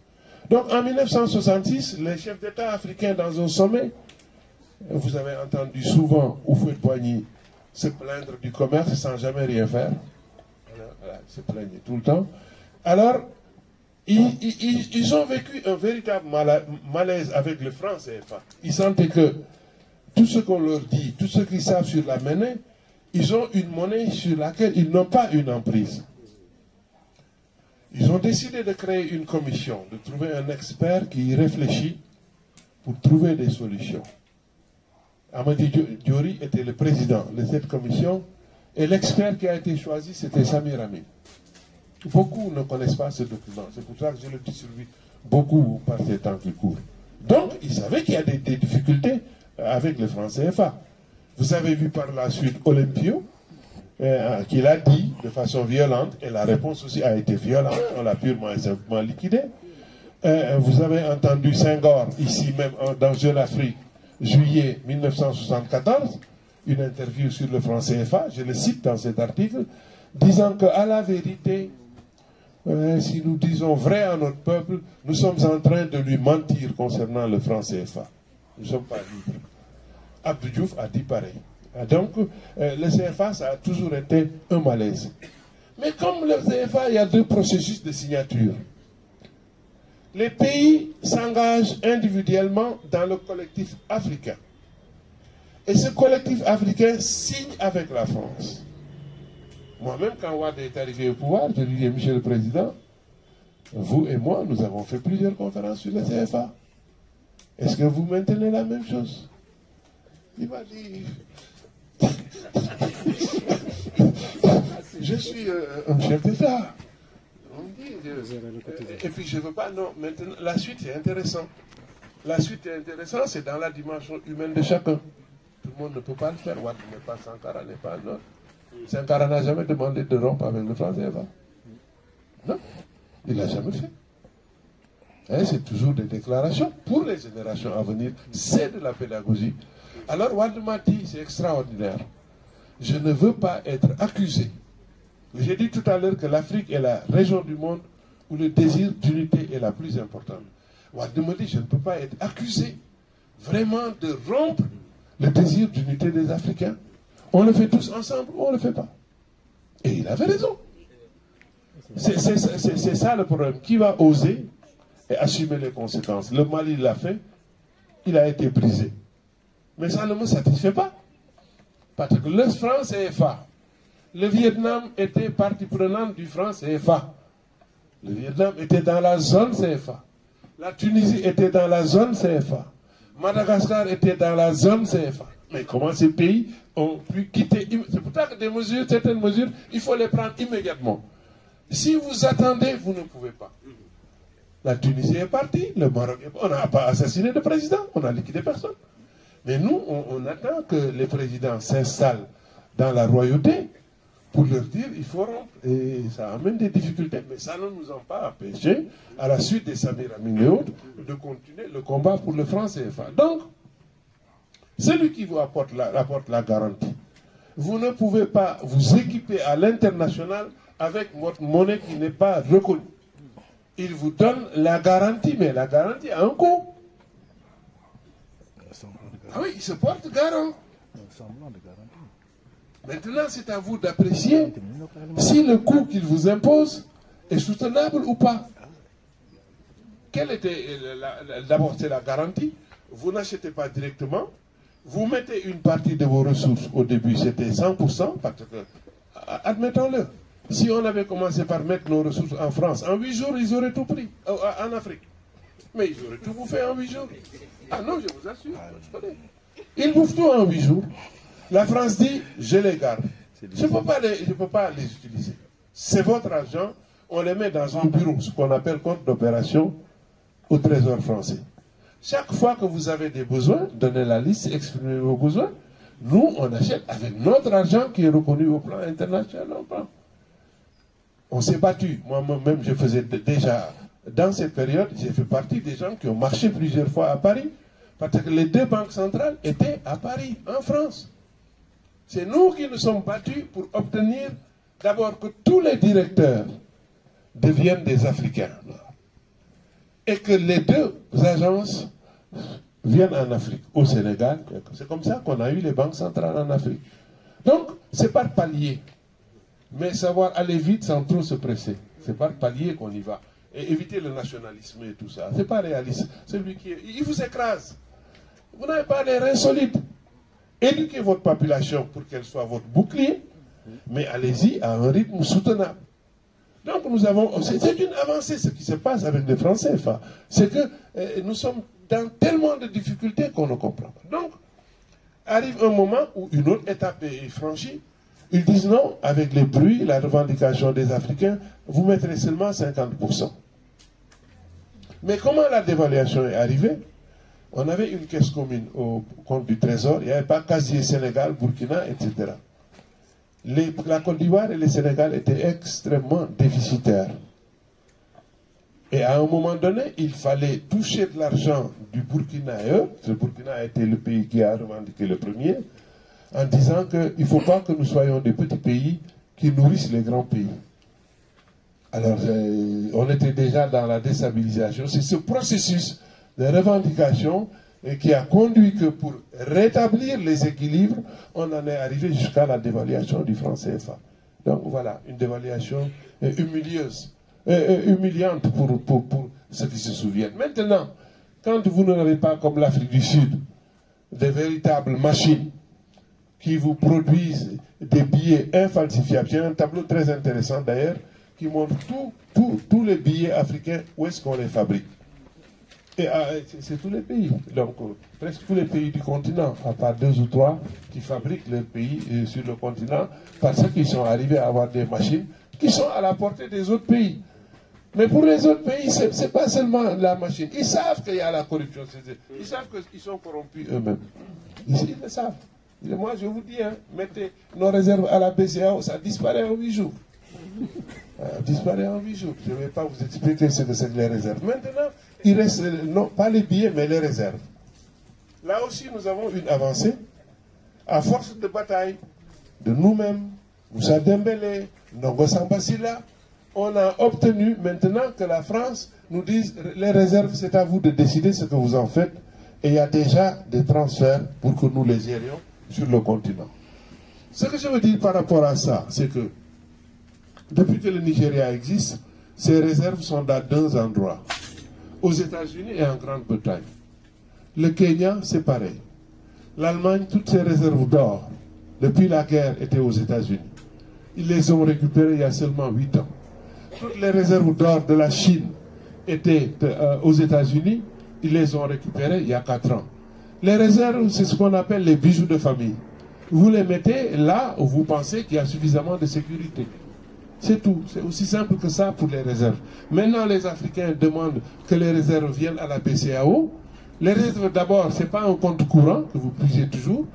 Donc en 1966, les chefs d'État africains dans un sommet, vous avez entendu souvent Houphouët-Boigny se plaindre du commerce sans jamais rien faire. Voilà, se plaignait tout le temps. Alors, ils ont vécu un véritable malaise avec le franc CFA. Ils sentaient que tout ce qu'on leur dit, tout ce qu'ils savent sur la monnaie, ils ont une monnaie sur laquelle ils n'ont pas une emprise. Ils ont décidé de créer une commission, de trouver un expert qui y réfléchit pour trouver des solutions. Amadi Diori était le président de cette commission et l'expert qui a été choisi, c'était Samir Amin. Beaucoup ne connaissent pas ce document, c'est pour ça que je le distribue beaucoup par ces temps qui courent. Donc, il savait qu'il y a des difficultés avec le franc CFA. Vous avez vu par la suite Olympio, qui l'a dit de façon violente, et la réponse aussi a été violente, on l'a purement et simplement liquidé. Vous avez entendu Senghor, ici même dans Jeune Afrique, juillet 1974, une interview sur le franc CFA, je le cite dans cet article, disant qu'à la vérité, si nous disons vrai à notre peuple, nous sommes en train de lui mentir concernant le franc CFA. Nous ne sommes pas libres. Abdou Diouf a dit pareil. Donc, le CFA, ça a toujours été un malaise. Mais comme le CFA, il y a deux processus de signature. Les pays s'engagent individuellement dans le collectif africain. Et ce collectif africain signe avec la France. Moi-même, quand Wade est arrivé au pouvoir, je lui ai dit, Monsieur le Président, vous et moi, nous avons fait plusieurs conférences sur le CFA. Est-ce que vous maintenez la même chose? Il m'a dit, je suis un chef d'État. Et puis je ne veux pas, non, maintenant, la suite est intéressante. La suite est intéressante, c'est dans la dimension humaine de chacun. Tout le monde ne peut pas le faire. Wade n'est pas Sankara, n'est pas un autre. Sankara n'a jamais demandé de rompre avec le franc CFA. Non, il ne l'a jamais fait. C'est toujours des déclarations pour les générations à venir. C'est de la pédagogie. Alors Wade m'a dit, c'est extraordinaire. Je ne veux pas être accusé. J'ai dit tout à l'heure que l'Afrique est la région du monde où le désir d'unité est la plus importante. Wade me dit, je ne peux pas être accusé vraiment de rompre le désir d'unité des Africains. On le fait tous ensemble ou on ne le fait pas. Et il avait raison. C'est ça le problème. Qui va oser et assumer les conséquences? Le Mali l'a fait, il a été brisé. Mais ça ne me satisfait pas. Parce que le franc CFA, le Vietnam était partie prenante du franc CFA. Le Vietnam était dans la zone CFA. La Tunisie était dans la zone CFA. Madagascar était dans la zone CFA. Mais comment ces pays ont pu quitter? C'est pour ça que des mesures, certaines mesures, il faut les prendre immédiatement. Si vous attendez, vous ne pouvez pas. La Tunisie est partie, le Maroc est parti. On n'a pas assassiné de président, on n'a liquidé personne. Mais nous, on attend que les présidents s'installent dans la royauté pour leur dire il faut rompre. Et ça amène des difficultés. Mais ça ne nous a pas empêché, à la suite des Samir Amin et autres, de continuer le combat pour le franc CFA. Donc, celui qui vous apporte la garantie, vous ne pouvez pas vous équiper à l'international avec votre monnaie qui n'est pas reconnue. Il vous donne la garantie, mais la garantie a un coût. Ah oui, il se porte garant. Maintenant, c'est à vous d'apprécier si le coût qu'il vous impose est soutenable ou pas. Quelle était d'abord, c'est la garantie. Vous n'achetez pas directement. Vous mettez une partie de vos ressources. Au début, c'était 100%, parce que, admettons-le, si on avait commencé par mettre nos ressources en France, en 8 jours, ils auraient tout pris, en Afrique. Mais ils auraient tout bouffé en 8 jours. Ah non, je vous assure, je connais. Ils bouffent tout en 8 jours. La France dit, je les garde. Je ne peux pas les utiliser. C'est votre argent, on les met dans un bureau, ce qu'on appelle compte d'opération au Trésor français. Chaque fois que vous avez des besoins, donnez la liste, exprimez vos besoins. Nous, on achète avec notre argent qui est reconnu au plan international. On s'est battu. Moi-même, je faisais déjà, dans cette période, j'ai fait partie des gens qui ont marché plusieurs fois à Paris. Parce que les deux banques centrales étaient à Paris, en France. C'est nous qui nous sommes battus pour obtenir d'abord que tous les directeurs deviennent des Africains. Et que les deux agences viennent en Afrique, au Sénégal. C'est comme ça qu'on a eu les banques centrales en Afrique. Donc, c'est par palier. Mais savoir aller vite sans trop se presser. C'est par palier qu'on y va. Et éviter le nationalisme et tout ça. C'est pas réaliste. Celui qui il vous écrase. Vous n'avez pas les reins solides. Éduquez votre population pour qu'elle soit votre bouclier. Mais allez-y à un rythme soutenable. Donc nous avons, c'est une avancée ce qui se passe avec les Français. C'est que nous sommes dans tellement de difficultés qu'on ne comprend pas. Donc, arrive un moment où une autre étape est franchie. Ils disent non, avec les bruits, la revendication des Africains, vous mettrez seulement 50%. Mais comment la dévaluation est arrivée? On avait une caisse commune au compte du Trésor, il n'y avait pas casier Sénégal, Burkina, etc. La Côte d'Ivoire et le Sénégal étaient extrêmement déficitaires. Et à un moment donné, il fallait toucher de l'argent du Burkina et eux. Le Burkina a été le pays qui a revendiqué le premier, en disant qu'il ne faut pas que nous soyons des petits pays qui nourrissent les grands pays. Alors, on était déjà dans la déstabilisation. C'est ce processus de revendication qui a conduit que pour rétablir les équilibres, on en est arrivé jusqu'à la dévaluation du franc CFA. Donc voilà, une dévaluation humilieuse, humiliante pour ceux qui se souviennent. Maintenant, quand vous n'avez pas, comme l'Afrique du Sud, des véritables machines qui vous produisent des billets infalsifiables, j'ai un tableau très intéressant d'ailleurs, qui montre tous les billets africains, où est-ce qu'on les fabrique. Et c'est tous les pays, donc presque tous les pays du continent, à part 2 ou 3 qui fabriquent leurs pays sur le continent, parce qu'ils sont arrivés à avoir des machines qui sont à la portée des autres pays. Mais pour les autres pays, ce n'est pas seulement la machine. Ils savent qu'il y a la corruption. Ils savent qu'ils sont corrompus eux-mêmes. Ils le savent. Et moi, je vous dis, hein, mettez nos réserves à la BCEAO, ça disparaît en 8 jours. Ça disparaît en 8 jours. Je ne vais pas vous expliquer ce que c'est que les réserves. Maintenant, il reste, non pas les billets, mais les réserves. Là aussi, nous avons une avancée. À force de bataille de nous-mêmes, Moussa Dembélé, Ndongo Samba Sylla, on a obtenu maintenant que la France nous dise les réserves, c'est à vous de décider ce que vous en faites. Et il y a déjà des transferts pour que nous les gérions sur le continent. Ce que je veux dire par rapport à ça, c'est que depuis que le Nigeria existe, ces réserves sont dans 2 endroits. Aux États-Unis et en Grande-Bretagne. Le Kenya, c'est pareil. L'Allemagne, toutes ses réserves d'or, depuis la guerre, étaient aux États-Unis. Ils les ont récupérées il y a seulement 8 ans. Toutes les réserves d'or de la Chine étaient aux États-Unis. Ils les ont récupérées il y a 4 ans. Les réserves, c'est ce qu'on appelle les bijoux de famille. Vous les mettez là où vous pensez qu'il y a suffisamment de sécurité. C'est tout. C'est aussi simple que ça pour les réserves. Maintenant, les Africains demandent que les réserves viennent à la BCEAO. Les réserves, d'abord, ce n'est pas un compte courant que vous puissiez toujours.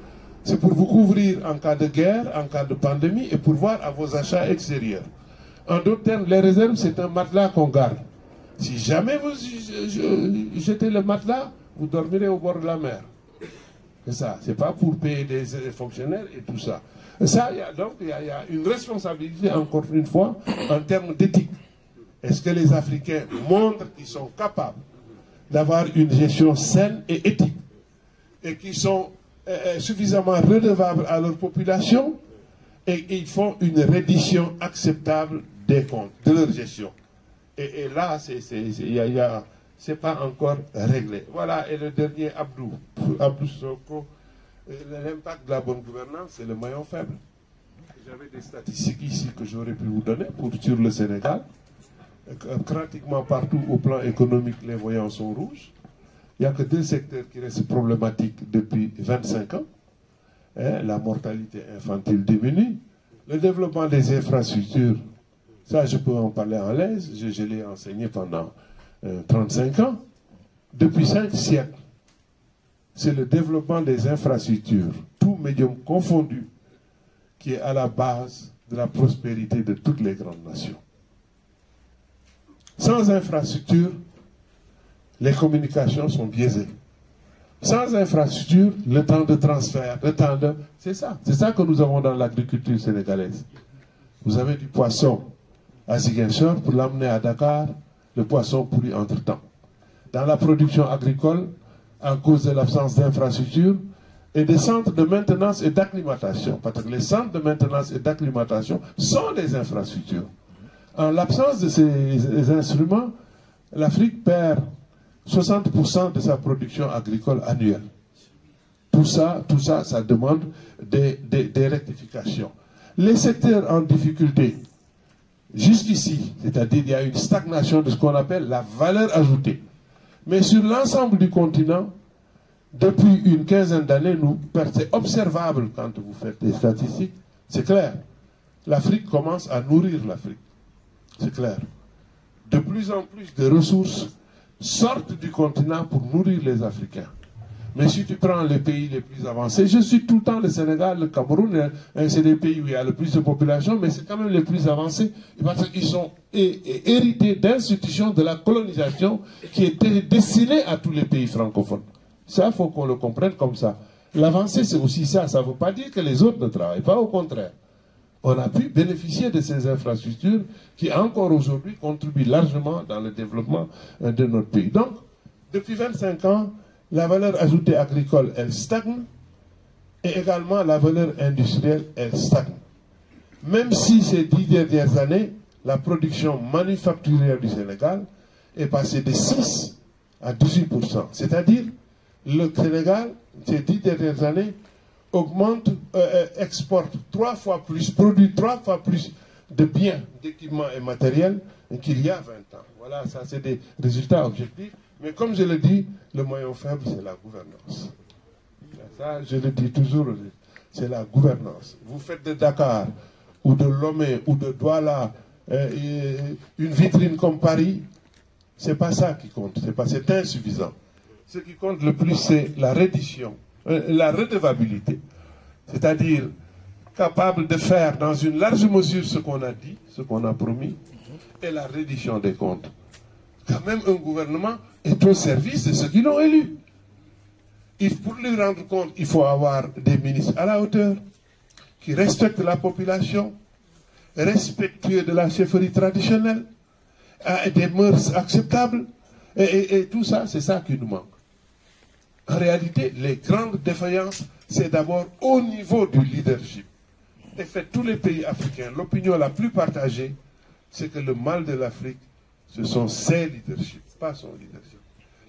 C'est pour vous couvrir en cas de guerre, en cas de pandémie et pour voir à vos achats extérieurs. En d'autres termes, les réserves, c'est un matelas qu'on garde. Si jamais vous jetez le matelas, vous dormirez au bord de la mer. C'est ça. Ce n'est pas pour payer des fonctionnaires et tout ça. Ça, donc, il y a une responsabilité, encore une fois, en termes d'éthique. Est-ce que les Africains montrent qu'ils sont capables d'avoir une gestion saine et éthique et qu'ils sont suffisamment redevables à leur population et ils font une reddition acceptable des comptes, de leur gestion. Et là, c'est pas encore réglé. Voilà, et le dernier, Abdou Soko. L'impact de la bonne gouvernance, c'est le maillon faible. J'avais des statistiques ici que j'aurais pu vous donner sur le Sénégal. Pratiquement partout au plan économique, les voyants sont rouges. Il n'y a que 2 secteurs qui restent problématiques depuis 25 ans. La mortalité infantile diminue. Le développement des infrastructures, ça je peux en parler en l'aise. Je l'ai enseigné pendant 35 ans. Depuis 5 siècles. C'est le développement des infrastructures, tout médium confondu, qui est à la base de la prospérité de toutes les grandes nations. Sans infrastructure, les communications sont biaisées. Sans infrastructure, le temps de transfert, c'est ça que nous avons dans l'agriculture sénégalaise. Vous avez du poisson à Ziguinchor pour l'amener à Dakar, le poisson pourrit entre-temps. Dans la production agricole, à cause de l'absence d'infrastructures et des centres de maintenance et d'acclimatation. Parce que les centres de maintenance et d'acclimatation sont des infrastructures. En l'absence de ces instruments, l'Afrique perd 60% de sa production agricole annuelle. Tout ça, ça demande des rectifications. Les secteurs en difficulté, jusqu'ici, c'est-à-dire il y a une stagnation de ce qu'on appelle la valeur ajoutée. Mais sur l'ensemble du continent, depuis une quinzaine d'années, c'est observable quand vous faites des statistiques, c'est clair. L'Afrique commence à nourrir l'Afrique. C'est clair. De plus en plus de ressources sortent du continent pour nourrir les Africains. Mais si tu prends les pays les plus avancés, je suis tout le temps le Sénégal, le Cameroun, c'est des pays où il y a le plus de population, mais c'est quand même les plus avancés, parce qu'ils sont hérités d'institutions de la colonisation qui étaient destinées à tous les pays francophones. Ça, il faut qu'on le comprenne comme ça. L'avancée, c'est aussi ça. Ça ne veut pas dire que les autres ne travaillent pas, au contraire. On a pu bénéficier de ces infrastructures qui, encore aujourd'hui, contribuent largement dans le développement de notre pays. Donc, depuis 25 ans, la valeur ajoutée agricole, elle stagne, et également la valeur industrielle, elle stagne. Même si ces 10 dernières années, la production manufacturière du Sénégal est passée de 6 à 18%. C'est-à-dire, le Sénégal, ces 10 dernières années, exporte 3 fois plus, produit 3 fois plus de biens, d'équipements et matériels qu'il y a 20 ans. Voilà, ça c'est des résultats objectifs. Mais comme je le dis, le maillon faible, c'est la gouvernance. Ça, je le dis toujours, c'est la gouvernance. Vous faites de Dakar, ou de Lomé, ou de Douala, une vitrine comme Paris, c'est pas ça qui compte, c'est insuffisant. Ce qui compte le plus, c'est la reddition, la redevabilité. C'est-à-dire capable de faire dans une large mesure ce qu'on a dit, ce qu'on a promis, et la reddition des comptes. Quand même, un gouvernement est au service de ceux qui l'ont élu. Pour lui rendre compte, il faut avoir des ministres à la hauteur, qui respectent la population, respectueux de la chefferie traditionnelle, des mœurs acceptables, et tout ça, c'est ça qui nous manque. En réalité, les grandes défaillances, c'est d'abord au niveau du leadership. Et fait tous les pays africains, l'opinion la plus partagée, c'est que le mal de l'Afrique, ce sont ses leaderships, pas son leadership.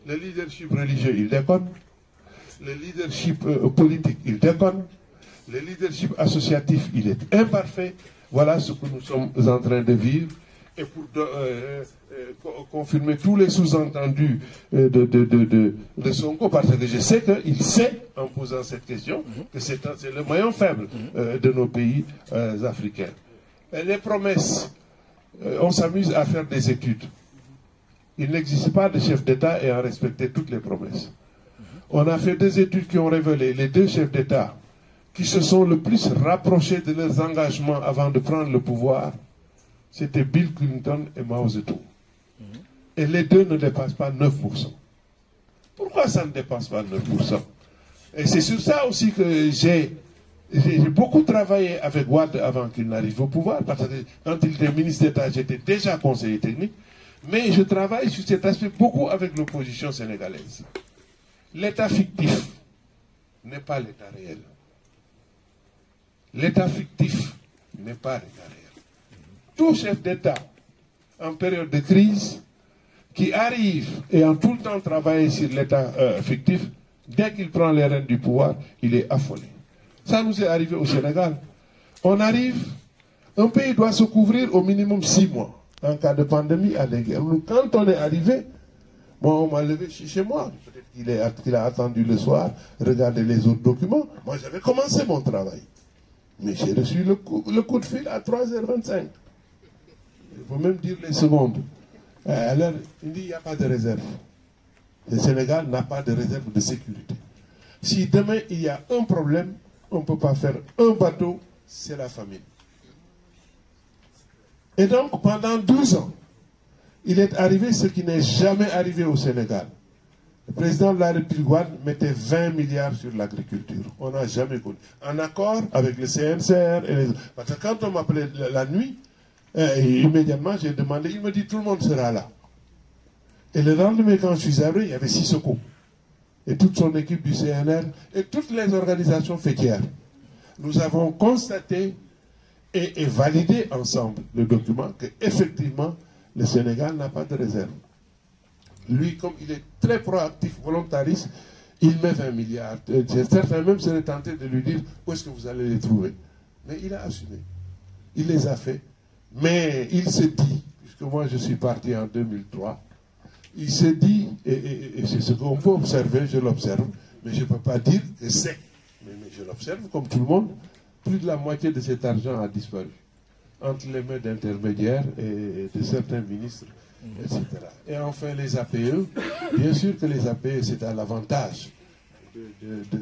Le leadership religieux, il déconne. Le leadership politique, il déconne. Le leadership associatif, il est imparfait. Voilà ce que nous sommes en train de vivre. Et pour confirmer tous les sous-entendus de Sonko, parce que je sais qu'il sait, en posant cette question, que c'est le maillon faible de nos pays africains. Et les promesses, on s'amuse à faire des études. Il n'existe pas de chef d'État ayant respecté toutes les promesses. On a fait des études qui ont révélé les 2 chefs d'État qui se sont le plus rapprochés de leurs engagements avant de prendre le pouvoir. C'était Bill Clinton et Mao Zedong. Et les 2 ne dépassent pas 9%. Pourquoi ça ne dépasse pas 9%? Et c'est sur ça aussi que j'ai beaucoup travaillé avec Wade avant qu'il n'arrive au pouvoir, parce que quand il était ministre d'État, j'étais déjà conseiller technique, mais je travaille sur cet aspect beaucoup avec l'opposition sénégalaise. L'État fictif n'est pas l'État réel. L'État fictif n'est pas l'État réel. Tout chef d'État, en période de crise, qui arrive et en tout le temps travaillé sur l'État fictif, dès qu'il prend les rênes du pouvoir, il est affolé. Ça nous est arrivé au Sénégal. On arrive, un pays doit se couvrir au minimum 6 mois en cas de pandémie à des guerres. Quand on est arrivé, moi on m'a levé chez moi. Peut-être qu'il a attendu le soir, regardé les autres documents. Moi j'avais commencé mon travail. Mais j'ai reçu le coup de fil à 3h25. Il faut même dire les secondes. Alors, il dit qu'il n'y a pas de réserve. Le Sénégal n'a pas de réserve de sécurité. Si demain il y a un problème, on ne peut pas faire un bateau, c'est la famine. Et donc, pendant 12 ans, il est arrivé ce qui n'est jamais arrivé au Sénégal. Le président de la République mettait 20 milliards sur l'agriculture. On n'a jamais connu. En accord avec le CNCR et les autres. Parce que quand on m'appelait la nuit, immédiatement j'ai demandé, il me dit tout le monde sera là. Et le lendemain, quand je suis arrivé, il y avait Sissoko et toute son équipe du CNR et toutes les organisations fêtières. Nous avons constaté et validé ensemble le document qu'effectivement, le Sénégal n'a pas de réserve. Lui, comme il est très proactif, volontariste, il met 20 milliards. Certains même seraient tentés de lui dire où est-ce que vous allez les trouver. Mais il a assumé. Il les a fait. Mais il se dit, puisque moi je suis parti en 2003, il se dit Et c'est ce qu'on peut observer, je l'observe, mais je ne peux pas dire que c'est. Mais je l'observe comme tout le monde, plus de la moitié de cet argent a disparu entre les mains d'intermédiaires et de certains ministres, etc. Et enfin les APE, bien sûr que les APE c'est à l'avantage.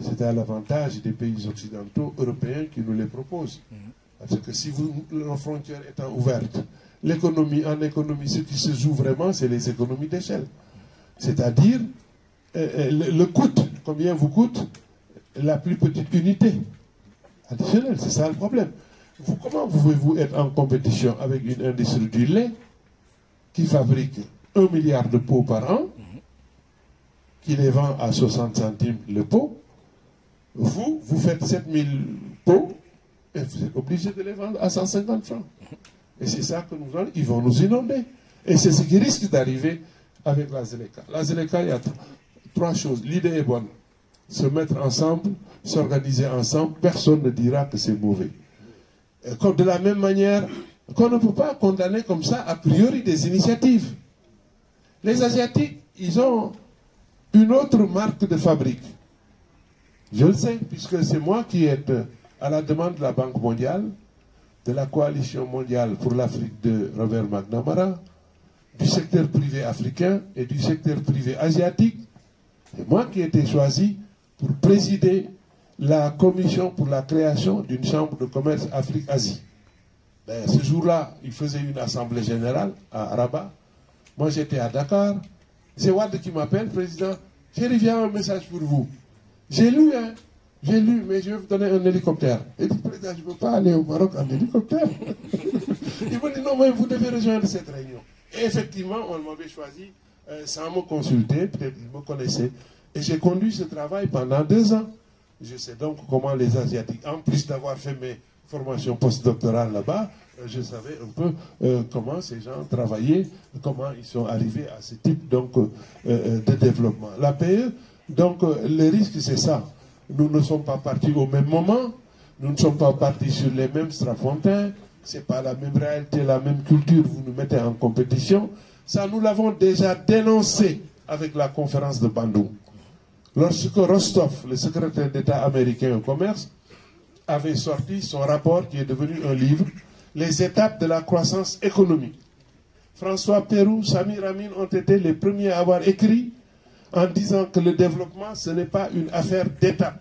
C'est à l'avantage des pays occidentaux, européens qui nous les proposent. Parce que si nos frontières étant ouvertes, l'économie, en économie, ce qui se joue vraiment, c'est les économies d'échelle. C'est-à-dire, le coût, combien vous coûte la plus petite unité additionnelle, c'est ça le problème. Comment pouvez-vous être en compétition avec une industrie du lait qui fabrique 1 milliard de pots par an, qui les vend à 60 centimes le pot? Vous faites 7000 pots et vous êtes obligé de les vendre à 150 francs. Et c'est ça que nous vendons, ils vont nous inonder. Et c'est ce qui risque d'arriver avec la Zeleka. La Zeleka, il y a trois choses. L'idée est bonne. Se mettre ensemble, s'organiser ensemble, personne ne dira que c'est mauvais. Comme de la même manière qu'on ne peut pas condamner comme ça a priori des initiatives. Les Asiatiques, ils ont une autre marque de fabrique. Je le sais, puisque c'est moi qui ai, à la demande de la Banque mondiale, de la Coalition mondiale pour l'Afrique de Robert McNamara, du secteur privé africain et du secteur privé asiatique, c'est moi qui ai été choisi pour présider la commission pour la création d'une chambre de commerce Afrique-Asie. Ben, ce jour-là, il faisait une assemblée générale à Rabat. Moi, j'étais à Dakar. C'est Wade qui m'appelle, président. J'ai un message pour vous. J'ai lu, mais je vais vous donner un hélicoptère. Il dit, président, je ne peux pas aller au Maroc en hélicoptère. Il m'a dit, non, mais vous devez rejoindre cette réunion. Et effectivement, on m'avait choisi sans me consulter, peut-être qu'ils me connaissaient. Et j'ai conduit ce travail pendant 2 ans. Je sais donc comment les Asiatiques, en plus d'avoir fait mes formations postdoctorales là-bas, je savais un peu comment ces gens travaillaient, comment ils sont arrivés à ce type donc, de développement. L'APE, donc le risque c'est ça. Nous ne sommes pas partis au même moment, nous ne sommes pas partis sur les mêmes strapontins, ce n'est pas la même réalité, la même culture, vous nous mettez en compétition. Ça, nous l'avons déjà dénoncé avec la conférence de Bandung. Lorsque Rostov, le secrétaire d'État américain au commerce, avait sorti son rapport qui est devenu un livre, Les étapes de la croissance économique. François Pérou, Samir Amin ont été les premiers à avoir écrit en disant que le développement, ce n'est pas une affaire d'État.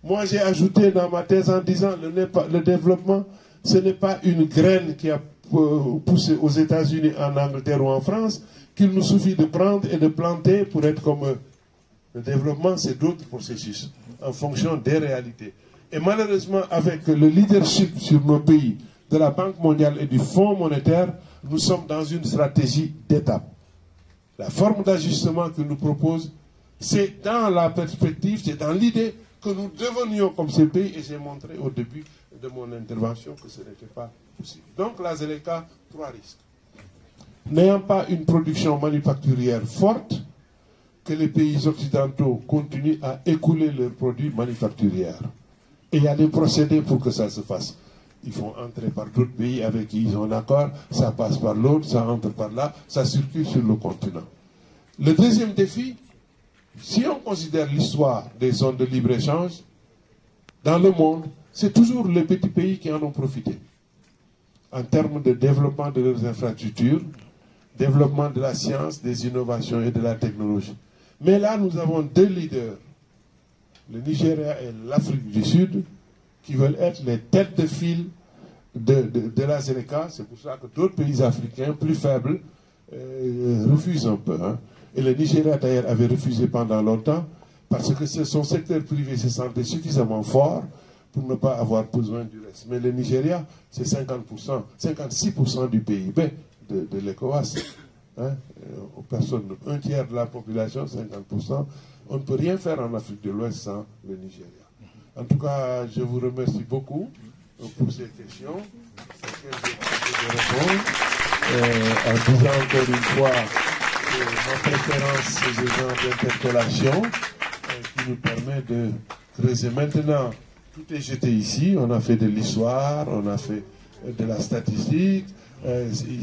Moi, j'ai ajouté dans ma thèse en disant le développement, ce n'est pas une graine qui a poussé aux États-Unis, en Angleterre ou en France, qu'il nous suffit de prendre et de planter pour être comme eux. Le développement, c'est d'autres processus, en fonction des réalités. Et malheureusement, avec le leadership sur nos pays, de la Banque mondiale et du Fonds monétaire, nous sommes dans une stratégie d'étape. La forme d'ajustement que nous propose, c'est dans la perspective, c'est dans l'idée que nous devenions comme ces pays, et j'ai montré au début de mon intervention que ce n'était pas possible. Donc la Zeleka, 3 risques. N'ayant pas une production manufacturière forte, que les pays occidentaux continuent à écouler leurs produits manufacturiers. Et il y a des procédés pour que ça se fasse. Ils font entrer par d'autres pays avec qui ils ont un accord, ça passe par l'autre, ça entre par là, ça circule sur le continent. Le deuxième défi, si on considère l'histoire des zones de libre-échange, dans le monde, c'est toujours les petits pays qui en ont profité. En termes de développement de leurs infrastructures, développement de la science, des innovations et de la technologie. Mais là, nous avons 2 leaders, le Nigeria et l'Afrique du Sud, qui veulent être les têtes de file de la Zeleka. C'est pour ça que d'autres pays africains plus faibles refusent un peu. Hein. Et le Nigeria, d'ailleurs, avait refusé pendant longtemps, parce que son secteur privé se sentait suffisamment fort pour ne pas avoir besoin du reste. Mais le Nigeria, c'est 50%, 56% du PIB de l'ECOWAS. Hein, personne, un tiers de la population, 50%. On ne peut rien faire en Afrique de l'Ouest sans le Nigeria. En tout cas, je vous remercie beaucoup pour ces questions auxquelles j'ai tenté de répondre, en disant encore une fois que ma préférence, c'est ce genre d'interpellation qui nous permet de creuser. Maintenant, tout est jeté ici, on a fait de l'histoire, on a fait de la statistique,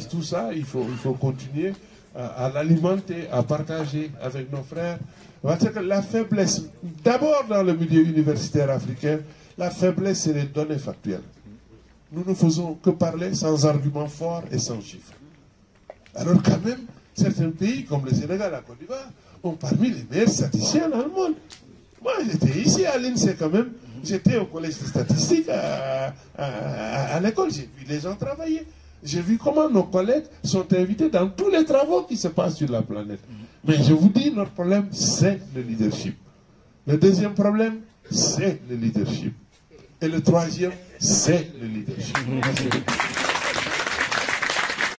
tout ça, il faut continuer à l'alimenter, à partager avec nos frères. Parce que la faiblesse, d'abord dans le milieu universitaire africain, la faiblesse, c'est les données factuelles. Nous ne faisons que parler sans arguments forts et sans chiffres. Alors quand même, certains pays comme le Sénégal, la Côte d'Ivoire, ont parmi les meilleurs statisticiens dans le monde. Moi, j'étais ici à l'INSEE quand même. J'étais au collège de statistique à l'école. J'ai vu les gens travailler. J'ai vu comment nos collègues sont invités dans tous les travaux qui se passent sur la planète. Mais je vous dis, notre problème, c'est le leadership. Le deuxième problème, c'est le leadership. Et le troisième, c'est le leadership.